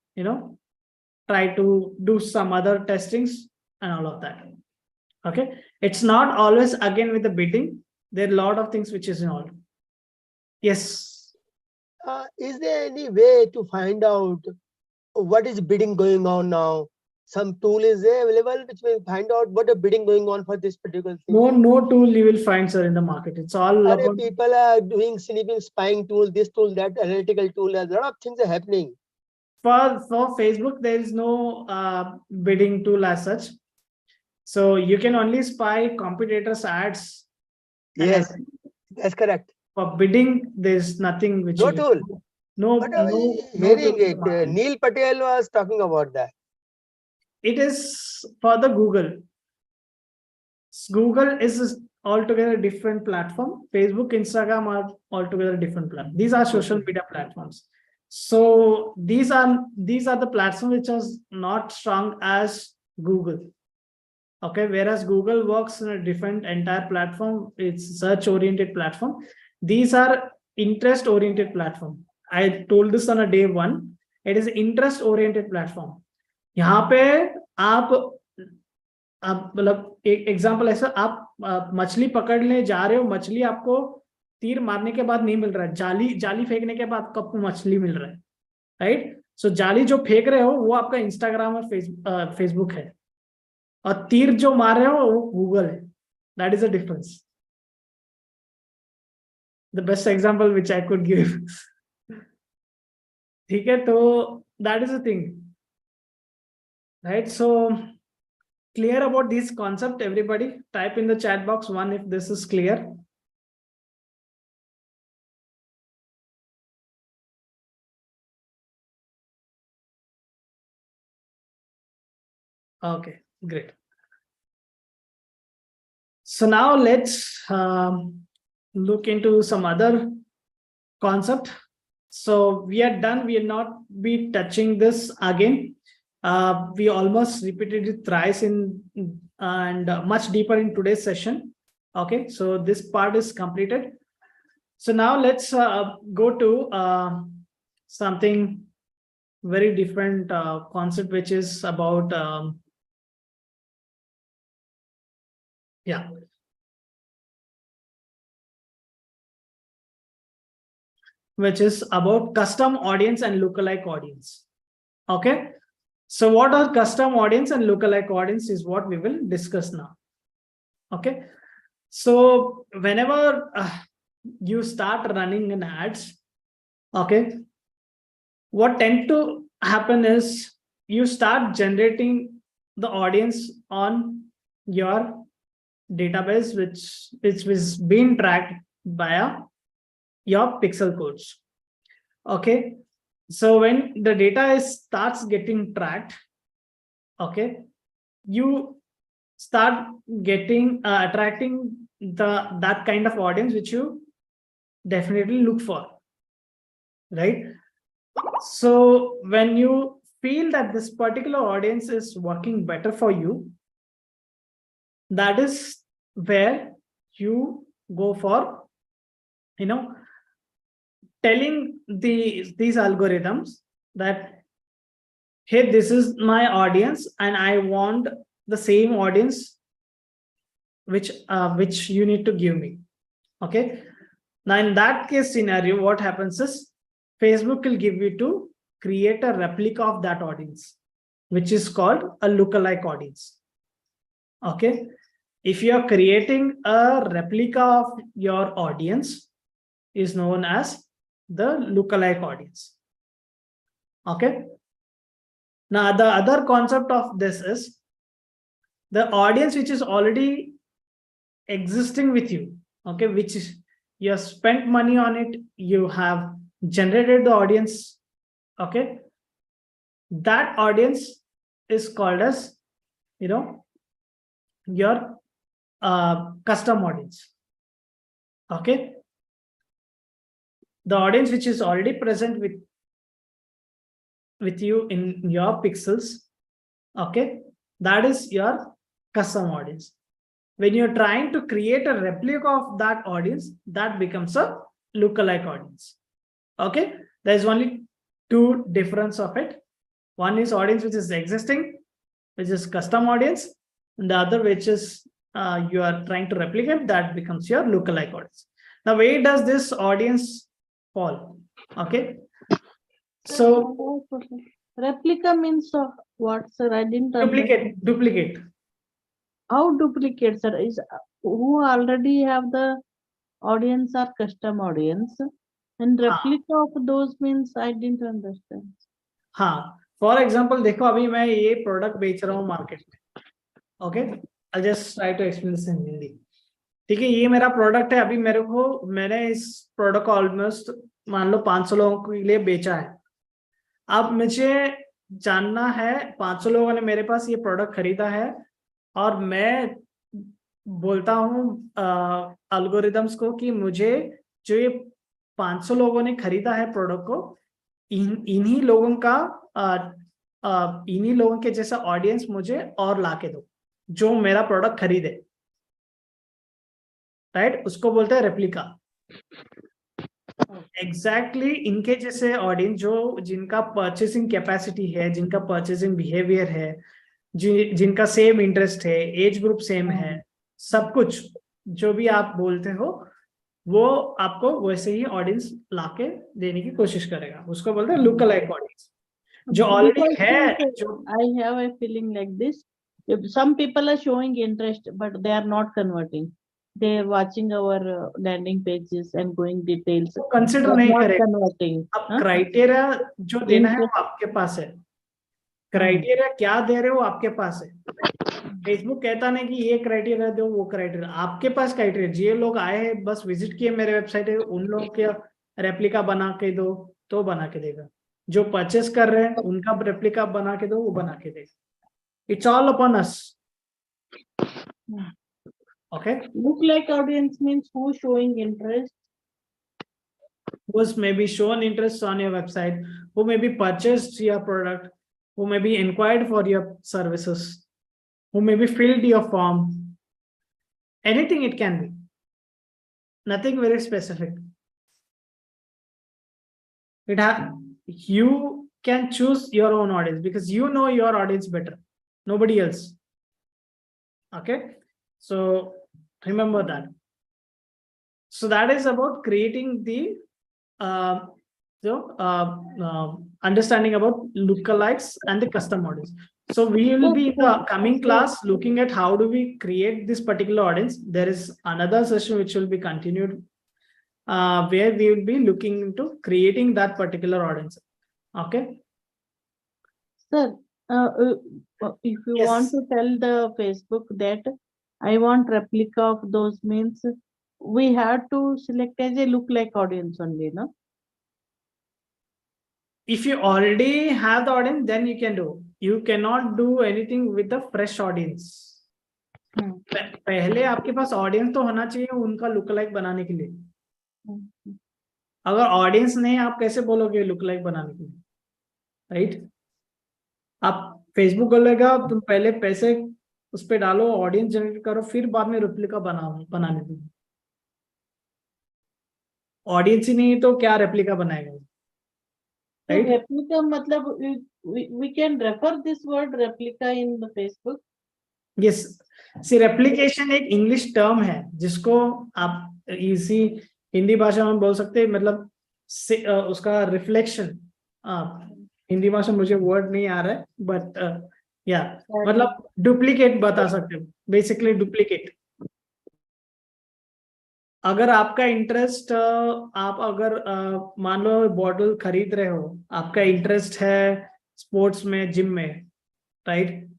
try to do some other testings and all of that. Okay, it's not always again with the bidding. There are a lot of things which is involved. Yes. is there any way to find out what is bidding going on now? Some tool is there available which will find out what a bidding going on for this particular thing? No tool you will find, sir, in the market. It's all about people are doing sniffing, spying tool, this tool, that analytical tool. A lot of things are happening. for Facebook. There is no bidding tool as such. So you can only spy competitors' ads. Yes, that's correct. For bidding, there's nothing which No you tool. no, But no, hearing tool it, in the market. Neil Patel was talking about that. It is for the Google. Google is altogether different platform. Facebook, Instagram are altogether different platforms. These are social media platforms. So these are the platforms which are not strong as Google. Okay, whereas Google works in a different entire platform. It's search-oriented platform. These are interest-oriented platform. I told this on a day one. It is interest-oriented platform. यहाँ पे आप मतलब एक example ऐसा, आप मछली पकड़ने जा रहे हो, मछली आपको तीर मारने के बाद नहीं मिल रहा है, जाली फेंकने के बाद आपको मछली मिल रहा है, राइट? सो जाली जो फेंक रहे हो वो आपका इंस्टाग्राम और फेसबुक है, और तीर जो मार रहे हो वो गूगल है. That is a difference. The best example which I could give. ठीक है, तो that is a thing, right? So clear about this concept, everybody? Type in the chat box one if this is clear. Okay, great. So now let's look into some other concept. So we are done. We will not be touching this again. We almost repeated it thrice and much deeper in today's session. Okay, so this part is completed. So now let's go to something very different concept, which is about which is about custom audience and lookalike audience. Okay. So what are custom audience and lookalike audience is what we will discuss now. Okay. So whenever you start running an ads, okay, what tend to happen is you start generating the audience on your database, which is being tracked via your pixel codes. Okay. So when the data starts getting tracked, okay, you start getting attracting that kind of audience which you definitely look for, right? So when you feel that this particular audience is working better for you, that is where you go for, telling these algorithms that, hey, this is my audience and I want the same audience which you need to give me. Okay. Now in that case scenario, what happens is Facebook will give you to create a replica of that audience, which is called a lookalike audience. Okay. If you are creating a replica of your audience, is known as the lookalike audience. Okay. Now the other concept of this is the audience which is already existing with you. Okay, which is you have spent money on it, you have generated the audience. Okay, that audience is called as your custom audience. Okay. The audience which is already present with you in your pixels, okay, that is your custom audience. When you're trying to create a replica of that audience, that becomes a lookalike audience. Okay, there's only two difference of it. One is audience which is existing, which is custom audience, and the other which is you are trying to replicate, that becomes your lookalike audience. Now where does this audience fall? Okay. Sir, So I have a question. Replica means what, sir? I didn't understand. duplicate. How duplicate, sir? Is who already have the audience or custom audience, and replica of those means I didn't understand. हाँ, for example देखो, अभी मैं ये product बेच रहा हूँ market में. Okay, I just try to explain this in Hindi. ठीक है, ये मेरा प्रोडक्ट है. अभी मैंने इस प्रोडक्ट को ऑलमोस्ट मान लो 500 लोगों के लिए बेचा है. अब मुझे जानना है 500 लोगों ने मेरे पास ये प्रोडक्ट खरीदा है, और मैं बोलता हूँ एल्गोरिदम्स को कि मुझे जो ये 500 लोगों ने खरीदा है प्रोडक्ट को, इन्हीं लोगों के जैसा ऑडियंस मुझे और लाके दो जो मेरा प्रोडक्ट खरीदे. राइट, उसको बोलते हैं रेप्लिका. एग्जैक्टली इनके जैसे ऑडियंस जिनका परचेसिंग कैपेसिटी है, जिनका परचेसिंग बिहेवियर है, जिनका सेम इंटरेस्ट है, एज ग्रुप सेम है, सब कुछ जो भी आप बोलते हो वो आपको वैसे ही ऑडियंस लाके देने की कोशिश करेगा. उसको बोलते हैं लुक अलाइक ऑडियंस, जो ऑलरेडी है. I have a feeling like this. If some people are showing interest, but they are not converting. They are watching our landing pages and going details. Consider but नहीं not करेगा. converting. अब हाँ? Criteria जो देना है वो आपके पास है. क्राइटेरिया क्या दे रहे हो आपके पास है. फेसबुक कहता नहीं कि ये क्राइटेरिया दो, वो क्राइटेरिया. आपके पास क्राइटेरिया, जो लोग आए हैं बस विजिट किए मेरे वेबसाइट है, उन लोगों के रेप्लिका बना के दो तो बना के देगा. जो परचेस कर रहे हैं उनका रेप्लिका बना के दो, वो बना के देगा. It's all upon us. Okay, Look like audience means who showing interest. who may be shown interest on your website, who may be purchased your product, who may be inquired for your services, who may be filled your form. Anything it can be. Nothing very specific. You can choose your own audience because you know your audience better. Nobody else. Okay, so remember that. So that is about creating the understanding about lookalikes and the custom audience. So we will be in the coming class looking at how do we create this particular audience. There is another session which will be continued where we will be looking into creating that particular audience. Okay. Sir, if you Yes. want to tell the Facebook that I want replica of those means, we have to select as a look like audience only, no? If you already have the audience, then you can do. You cannot do anything with the fresh audience. पहले आपके पास audience तो होना चाहिए उनका look like बनाने के लिए. अगर ऑडियंस नहीं, आप कैसे बोलोगे लुक लाइक बनाने के लिए. राइट, आप फेसबुक बोलेगा तुम पहले पैसे उस पे डालो, ऑडियंस जनरेट करो, फिर बाद में रेप्लिका बनाने दो. ऑडियंस ही नहीं तो क्या रेप्लिका बनाएगा. So replica matlab we can refer this word replica in the Facebook. Yes, see replication एक इंग्लिश टर्म है जिसको आप इसी हिंदी भाषा में बोल सकते हैं. मतलब उसका रिफ्लेक्शन, हिंदी भाषा मुझे वर्ड नहीं आ रहा है बट या मतलब डुप्लीकेट बता सकते हो. Basically duplicate. अगर आपका इंटरेस्ट, आप अगर मान लो बॉटल खरीद रहे हो, आपका इंटरेस्ट है स्पोर्ट्स में, जिम में, राइट,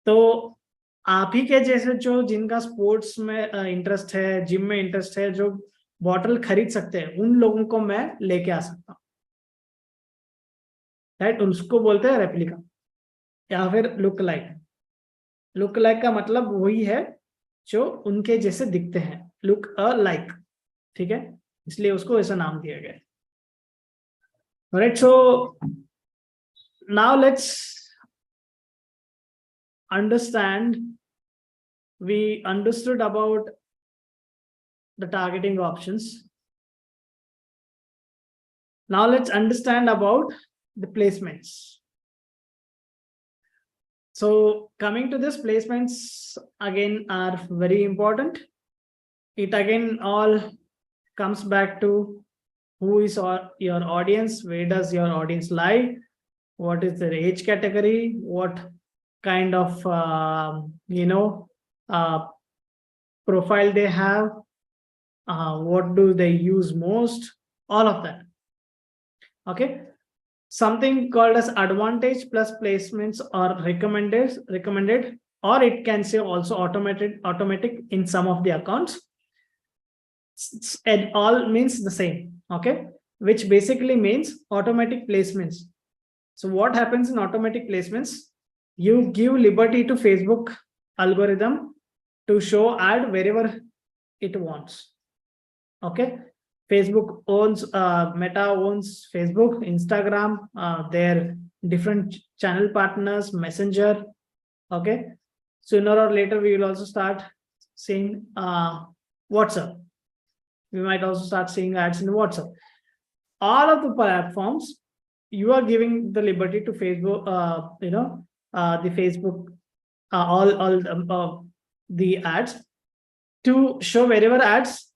तो आप ही के जैसे जो जिनका स्पोर्ट्स में इंटरेस्ट है, जिम में इंटरेस्ट है, जो बॉटल खरीद सकते हैं, उन लोगों को मैं लेके आ सकता हूँ. राइट, उसको बोलते हैं रेप्लिका या फिर लुक लाइक. लुक लाइक का मतलब वही है जो उनके जैसे दिखते हैं, लुक अ लाइक. ठीक है, इसलिए उसको ऐसा नाम दिया गया. Right, so now let's understand. We understood about the targeting options. Now let's understand about the placements. So coming to this, placements again are very important. It again all comes back to who is your audience, where does your audience lie, what is their age category, what kind of profile they have, what do they use most, all of that. Okay, something called as advantage plus placements or recommended, or it can say also automatic in some of the accounts. It all means the same. Okay, which basically means automatic placements. So what happens in automatic placements? You give liberty to Facebook algorithm to show ad wherever it wants. Okay, Facebook owns, Meta owns Facebook, Instagram, their different channel partners, Messenger. Okay, sooner or later we will also start seeing WhatsApp. We might also start seeing ads in WhatsApp. All of the platforms, you are giving the liberty to Facebook, the Facebook, all the ads to show wherever ads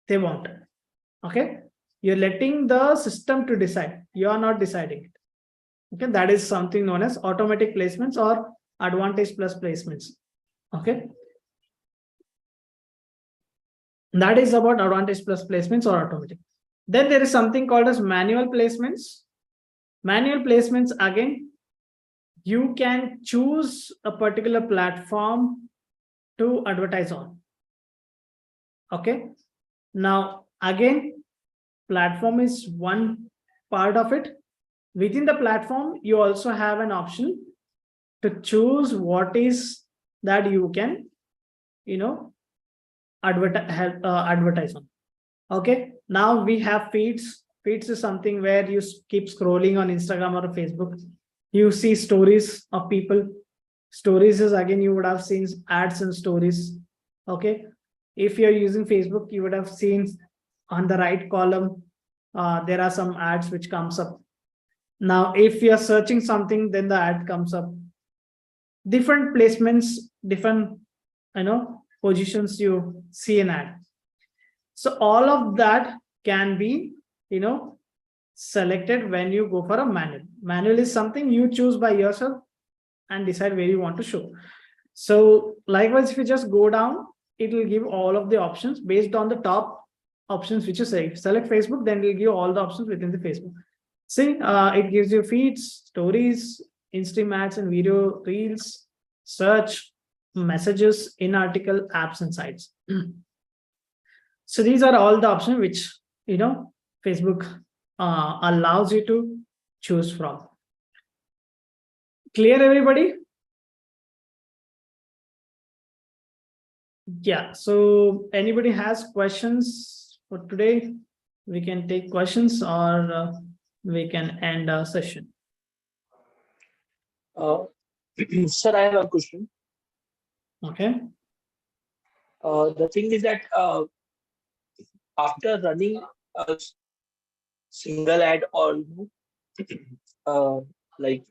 they want. Okay, you're letting the system to decide. You are not deciding it. Okay, that is something known as automatic placements or advantage plus placements. Okay, that is about advantage plus placements or automatic. Then there is something called as manual placements. Manual placements, again, you can choose a particular platform to advertise on. Okay, now again, platform is one part of it. Within the platform, you also have an option to choose what is that you can, advertise on. Okay, now we have feeds. Feeds is something where you keep scrolling on Instagram or Facebook. You see stories of people. Stories is, again, you would have seen ads and stories. Okay, if you're using Facebook, you would have seen on the right column, there are some ads which comes up. Now, if you're searching something, then the ad comes up. Different placements, different, positions you see an ad. So all of that can be, selected when you go for a manual. Manual is something you choose by yourself and decide where you want to show. So likewise, if you just go down, it will give all of the options based on the top options which you say. If you select Facebook, then it will give all the options within the Facebook. See, it gives you feeds, stories, in-stream ads and video reels, search, messages, in-article, apps and sites. So these are all the options which, Facebook allows you to choose from. Clear, everybody? Yeah, so anybody has questions for today? We can take questions, or we can end our session. Sir, I have a question. Okay. The thing is that after running a single ad or like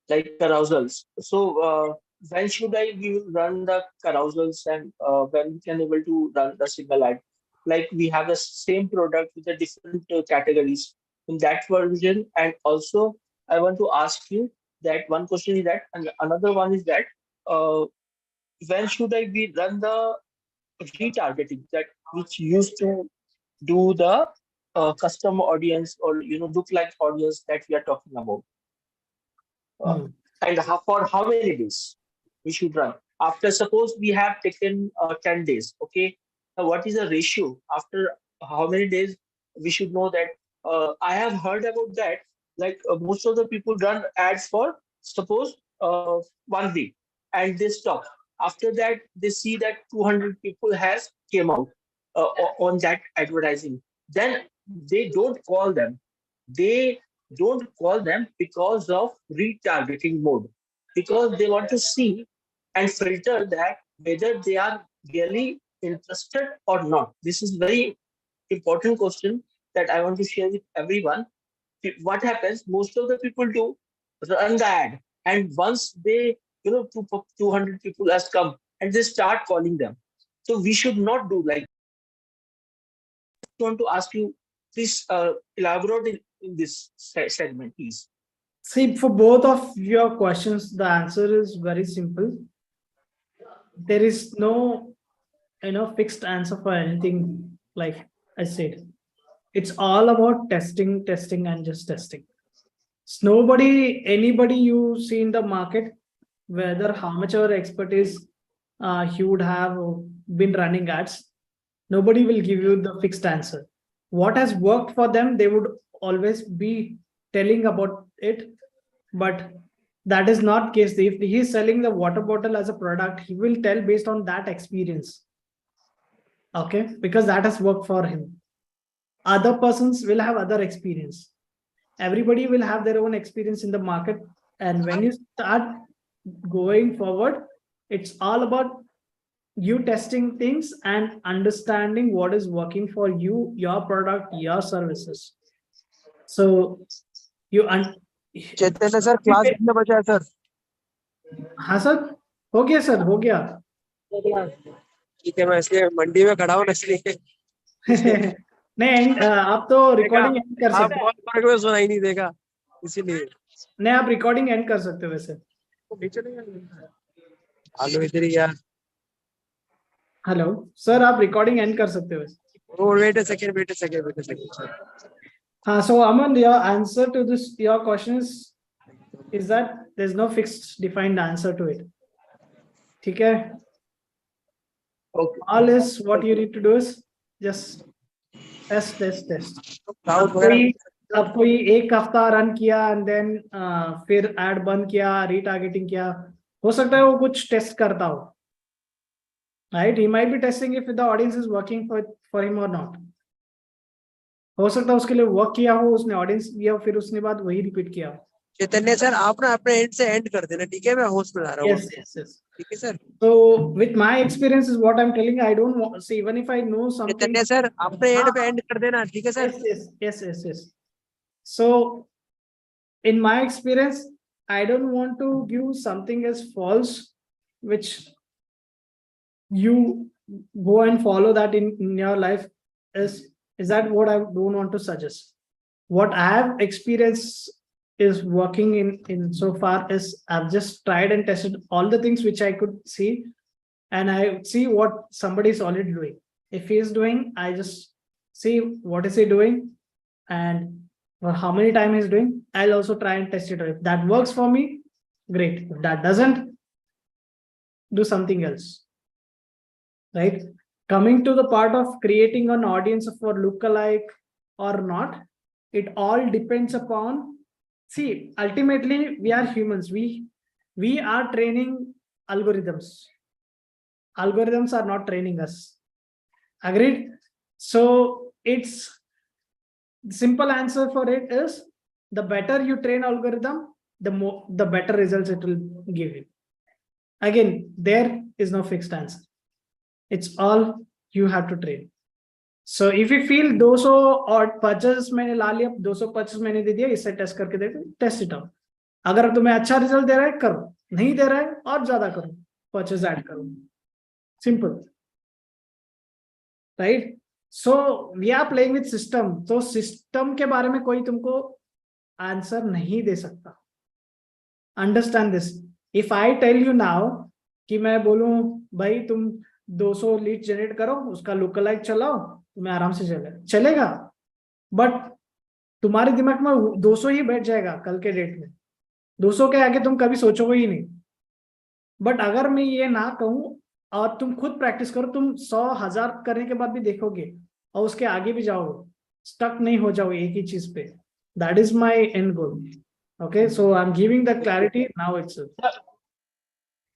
carousels, so when should we run the carousels, and when we can able to run the single ad? Like we have the same product with the different categories in that version. And also I want to ask you that one question is that, and another one is that when should we run the retargeting, that which used to do the custom audience or look-like audience that we are talking about, and for how many days we should run? After, suppose we have taken 10 days, okay, now what is the ratio after how many days we should know that? I have heard about that, like most of the people run ads for, suppose 1 week, and they stop. After that, they see that 200 people has came out on that advertising. Then they don't call them. They don't call them because of retargeting mode, because they want to see and filter that whether they are really interested or not. This is very important question that I want to share with everyone. What happens? Most of the people do run the ad, and once they 200 people has come and they start calling them. So we should not do like want to ask you, please elaborate in this segment, please. See, for both of your questions, the answer is very simple. There is no, fixed answer for anything. Like I said, it's all about testing, and just testing. So anybody you see in the market, whether how much our expertise he would have been running ads, nobody will give you the fixed answer. What has worked for them, they would always be telling about it, but that is not case. If he is selling the water bottle as a product, he will tell based on that experience. Okay, because that has worked for him. Other persons will have other experience. Everybody will have their own experience in the market, and when you start going forward, it's all about you testing things and understanding what is working for you, your product, your services. So you Chaitanya sir class कितने बजे है sir? हाँ sir, हो गया sir, हो गया. ठीक है, मैं इसलिए मंडी में खड़ा हूँ इसलिए. नहीं, आप तो रिकॉर्डिंग एंड कर सकते आप कॉल करोगे सुनाई नहीं देगा इसीलिए. नहीं, आप रिकॉर्डिंग एंड कर सकते हो वैसे. हेलो इधर ही यार. हेलो सर, आप रिकॉर्डिंग एंड कर सकते हो वैसे. Wait a second. So Aman, your answer to this, your question is that there's no fixed defined answer to it. Okay. Okay. All is what you need to do is just test. अब कोई एक हफ्ता run किया and then फिर ad बंद किया, retargeting किया, हो सकता है वो कुछ टेस्ट करता हो. Right? He might be testing if the audience is working for him or not. हो सकता है उसके लिए वर्क किया हो, उसने ऑडियंस लिया, फिर उसने बाद वही रिपीट किया. चैतन्य सर, आप ना अपने एंड से एंड कर देना, ठीक है? मैं होस्ट बना रहा हूँ. Yes. ठीक है sir. So with my experience is what I'm telling you, I don't want, see, even if I know something. Chaitanya sir, अपने एंड पे एंड कर देना, ठीक है sir? Yes. So in my experience, I don't want to give something as false, which you go and follow that in your life. Is that what I don't want to suggest? What I have experienced is working in so far is I've just tried and tested all the things which I could see, and I see what somebody is already doing. If he is doing, I just see what is he doing and how many time he's doing. I'll also try and test it. If that works for me, great. If that doesn't, do something else. Right? Coming to the part of creating an audience for lookalike or not, it all depends upon, see, ultimately we are humans. We are training algorithms. Algorithms are not training us. Agreed? So it's the simple answer for it is, the better you train algorithm, the better results it will give you. Again, there is no fixed answer. It's all you have to train. So if you feel 200 और 50 मैंने ला लिया, 250 मैंने दे दिया, इससे test करके देखो, test it out. अगर तुम्हें अच्छा रिजल्ट दे रहा है, करो. नहीं दे रहा है, और ज्यादा करो, 50 ऐड करो. Simple. Right? So we are playing with system. तो system के बारे में कोई तुमको आंसर नहीं दे सकता. Understand this. If I tell you now कि मैं बोलूं भाई तुम 200 लीड जनरेट करो, उसका लुकलाइक चलाओ, तुम्हें आराम से चलेगा. बट तुम्हारे दिमाग में 200 ही बैठ जाएगा कल के डेट में. 200 के आगे तुम कभी सोचोगे ही नहीं. बट अगर मैं ये ना कहूं और तुम खुद प्रैक्टिस करो, तुम 100,000 करने के बाद भी देखोगे और उसके आगे भी जाओगे, स्टक नहीं हो जाओगे एक ही चीज पे. That is my and goal. Okay, so I'm giving the clarity now itself.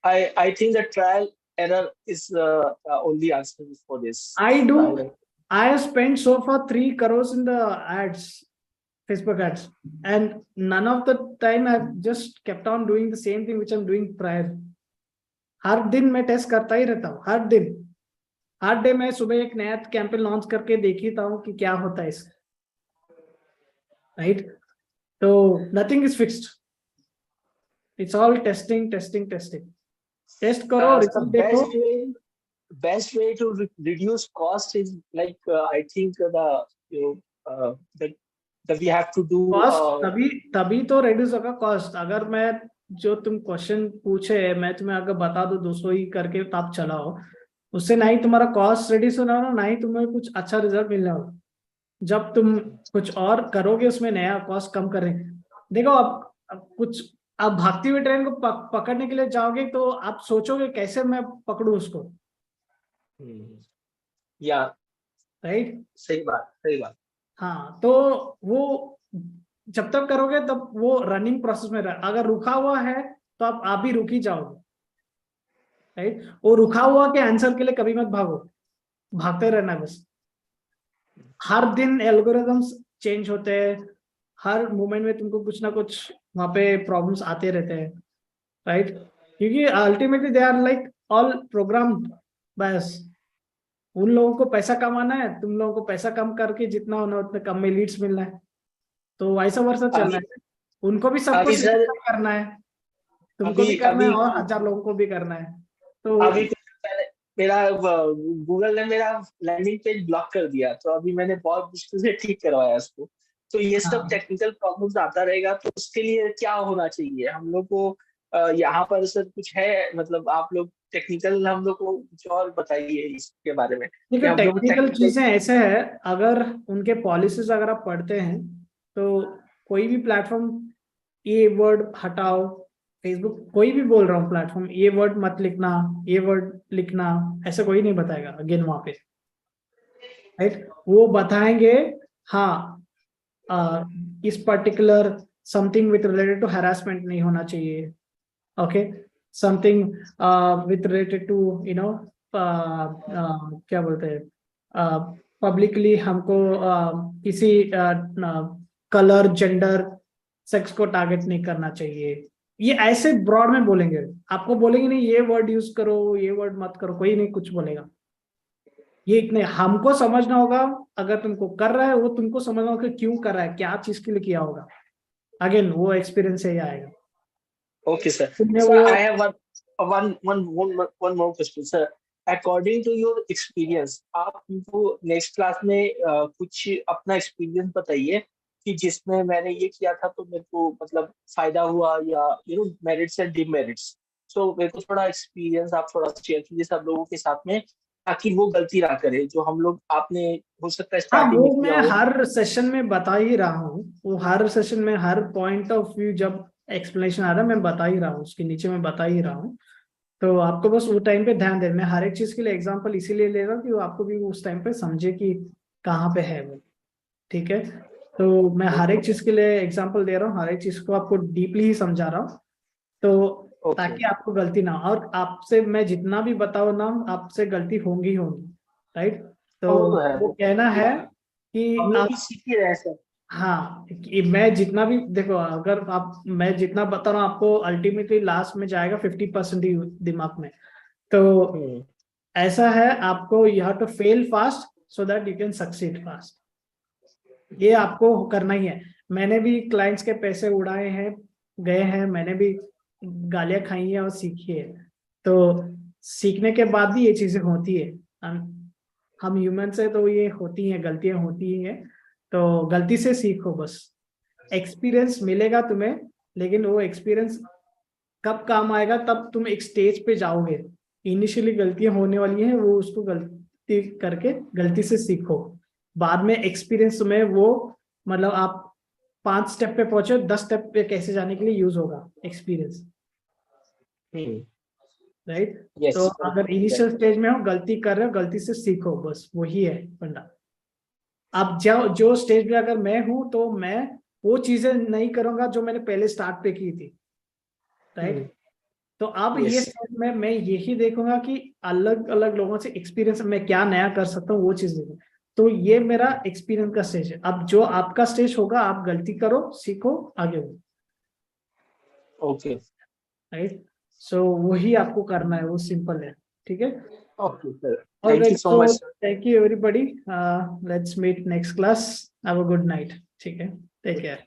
I think the trial error is only answer for this. I have spent so far 3 crores in the ads, Facebook ads, and none of the time I've just kept on doing the same thing which I'm doing prior. हर दिन मैं test करता ही रहता हूँ. हर day मैं सुबह एक नया campaign launch करके देखता हूँ कि क्या होता है इसका. Right? So nothing is fixed. It's all testing. Test करो, result देखो. best way to reduce cost is like I think that we have to do cost तभी तो reduce होगा कॉस्ट। अगर मैं जो तुम क्वेश्चन पूछे मैं तुम्हें अगर बता दूं 200 ही करके तो आप चलाओ, उससे ना ही तुम्हारा कॉस्ट रिड्यूस होना हो ना ही तुम्हें कुछ अच्छा रिजल्ट मिलने होगा। जब तुम कुछ और करोगे उसमें नया कॉस्ट कम करेंगे। देखो अब कुछ आप भागती हुई ट्रेन को पकड़ने के लिए जाओगे तो आप सोचोगे कैसे मैं पकड़ूं उसको, या राइट? सही बात। हाँ, तो वो जब तक करोगे तब वो रनिंग प्रोसेस में रह, अगर रुका हुआ है तो आप भी रुक ही जाओगे, राइट? वो रुका हुआ के आंसर के लिए कभी मत भागो, भागते रहना बस। हर दिन एल्गोरिथम्स चेंज होते हैं, हर मोमेंट में तुमको कुछ ना कुछ वहां पे प्रॉब्लम्स आते रहते हैं, राइट? क्योंकि ultimately they are like all programmed. बस उन लोगों को पैसा कमाना है, तुम लोगों को पैसा कम करके जितना होना उतने कम में लीड्स मिलना है, तो वैसा वर्षा चलना है। उनको भी सब कुछ करना है, तुमको भी करना है और 1000 लोगों को भी करना है। तो अभी मेरा गूगल ने मेरा लैंडिंग पेज ब्लॉक कर दिया, तो अभी मैंने बहुत मुश्किल से ठीक करवाया उसको। तो ये सब टेक्निकल प्रॉब्लम्स आता रहेगा, तो उसके लिए क्या होना चाहिए हम लोग को? यहाँ पर सर कुछ है, मतलब आप लोग टेक्निकल हम लोग को कुछ और बताइए इसके बारे में। देखो टेक्निकल चीजें ऐसे है, अगर उनके पॉलिसीज अगर आप पढ़ते हैं तो कोई भी प्लेटफॉर्म ये वर्ड हटाओ, फेसबुक कोई भी बोल रहा हूँ प्लेटफॉर्म ये वर्ड मत लिखना, ये वर्ड लिखना, ऐसा कोई नहीं बताएगा अगेन वहां पे, राइट? वो बताएंगे हाँ इस particular something with related to harassment नहीं होना चाहिए, okay, something with related to you know क्या बोलते हैं पब्लिकली हमको किसी कलर जेंडर सेक्स को टारगेट नहीं करना चाहिए। ये ऐसे ब्रॉड में बोलेंगे, आपको बोलेंगे नहीं ये वर्ड यूज करो, ये वर्ड मत करो, कोई नहीं कुछ बोलेगा। ये इतने हमको समझना होगा, अगर तुमको कर रहा है वो तुमको समझना होगा कि क्यों कर रहा है, क्या चीज के लिए किया होगा। अगेन वो एक्सपीरियंस से ही आएगा। Okay, sir. So I have one more question, sir. According to your experience, आप हमको नेक्स्ट क्लास में कुछ अपना एक्सपीरियंस बताइए कि जिसमें मैंने ये किया था तो मेरे को मतलब फायदा हुआ, या मेरिट्स एंड डिमेरिट्स। सो मेरे को थोड़ा एक्सपीरियंस आप थोड़ा शेयर कीजिए सब लोगों के साथ में, ताकि वो गलती ना करे जो हम लोग आपने हो सकता है स्टार्टिंग में मैं हर सेशन में बता ही रहा हूँ, वो हर सेशन में हर पॉइंट ऑफ व्यू जब एक्सप्लेनेशन आ रहा है मैं बता ही रहा हूँ, उसके नीचे मैं बता ही रहा हूँ। तो आपको बस वो टाइम पे ध्यान देना। मैं हर एक चीज के लिए एग्जांपल इसीलिए ले रहा हूँ कि वो आपको भी उस टाइम पे समझे कि कहाँ पे है वो, ठीक है? तो मैं हर एक चीज के लिए एग्जांपल दे रहा हूँ, हर एक चीज को आपको डीपली ही समझा रहा हूँ, तो ताकि आपको गलती ना हो। और आपसे मैं जितना भी बताऊँ ना, आपसे गलती होंगी, राइट? तो वो कहना है कि आप सीख ही रहे सर। हाँ, मैं जितना भी देखो, अगर मैं जितना बता रहा हूँ आपको अल्टीमेटली लास्ट में जाएगा 50% ही दिमाग में। तो ऐसा है, आपको you have to fail fast so that you can succeed fast. ये आपको करना ही है। मैंने भी क्लाइंट्स के पैसे उड़ाए हैं, गए हैं, मैंने भी गालियां खाई है और सीखी है। तो सीखने के बाद भी ये चीजें होती है, हम ह्यूमन से तो ये होती हैं, गलतियां होती ही हैं। तो गलती से सीखो बस। एक्सपीरियंस मिलेगा तुम्हें, लेकिन वो एक्सपीरियंस कब काम आएगा, तब तुम एक स्टेज पे जाओगे। इनिशियली गलतियां होने वाली हैं, वो उसको गलती करके गलती से सीखो। बाद में एक्सपीरियंस तुम्हें वो मतलब आप 5 स्टेप पे पहुंचे, 10 स्टेप पे कैसे जाने के लिए यूज होगा एक्सपीरियंस, राइट? तो अगर इनिशियल स्टेज में हो, गलती कर रहे हो, गलती से सीखो, बस वही है फंडा। अब जो स्टेज पे अगर मैं हूं तो मैं वो चीजें नहीं करूंगा जो मैंने पहले स्टार्ट पे की थी, राइट? तो अब ये स्टेज में मैं यही देखूंगा कि अलग अलग लोगों से एक्सपीरियंस मैं क्या नया कर सकता हूँ, वो चीज देखूं। तो ये मेरा एक्सपीरियंस का स्टेज है। अब जो आपका स्टेज होगा, आप गलती करो, सीखो, आगे हो। Okay, right? सो वही आपको करना है, वो सिंपल है, ठीक है? Okay sir, thank you so much. Thank you everybody. Let's meet next class. Have a good night. ठीक है, take care.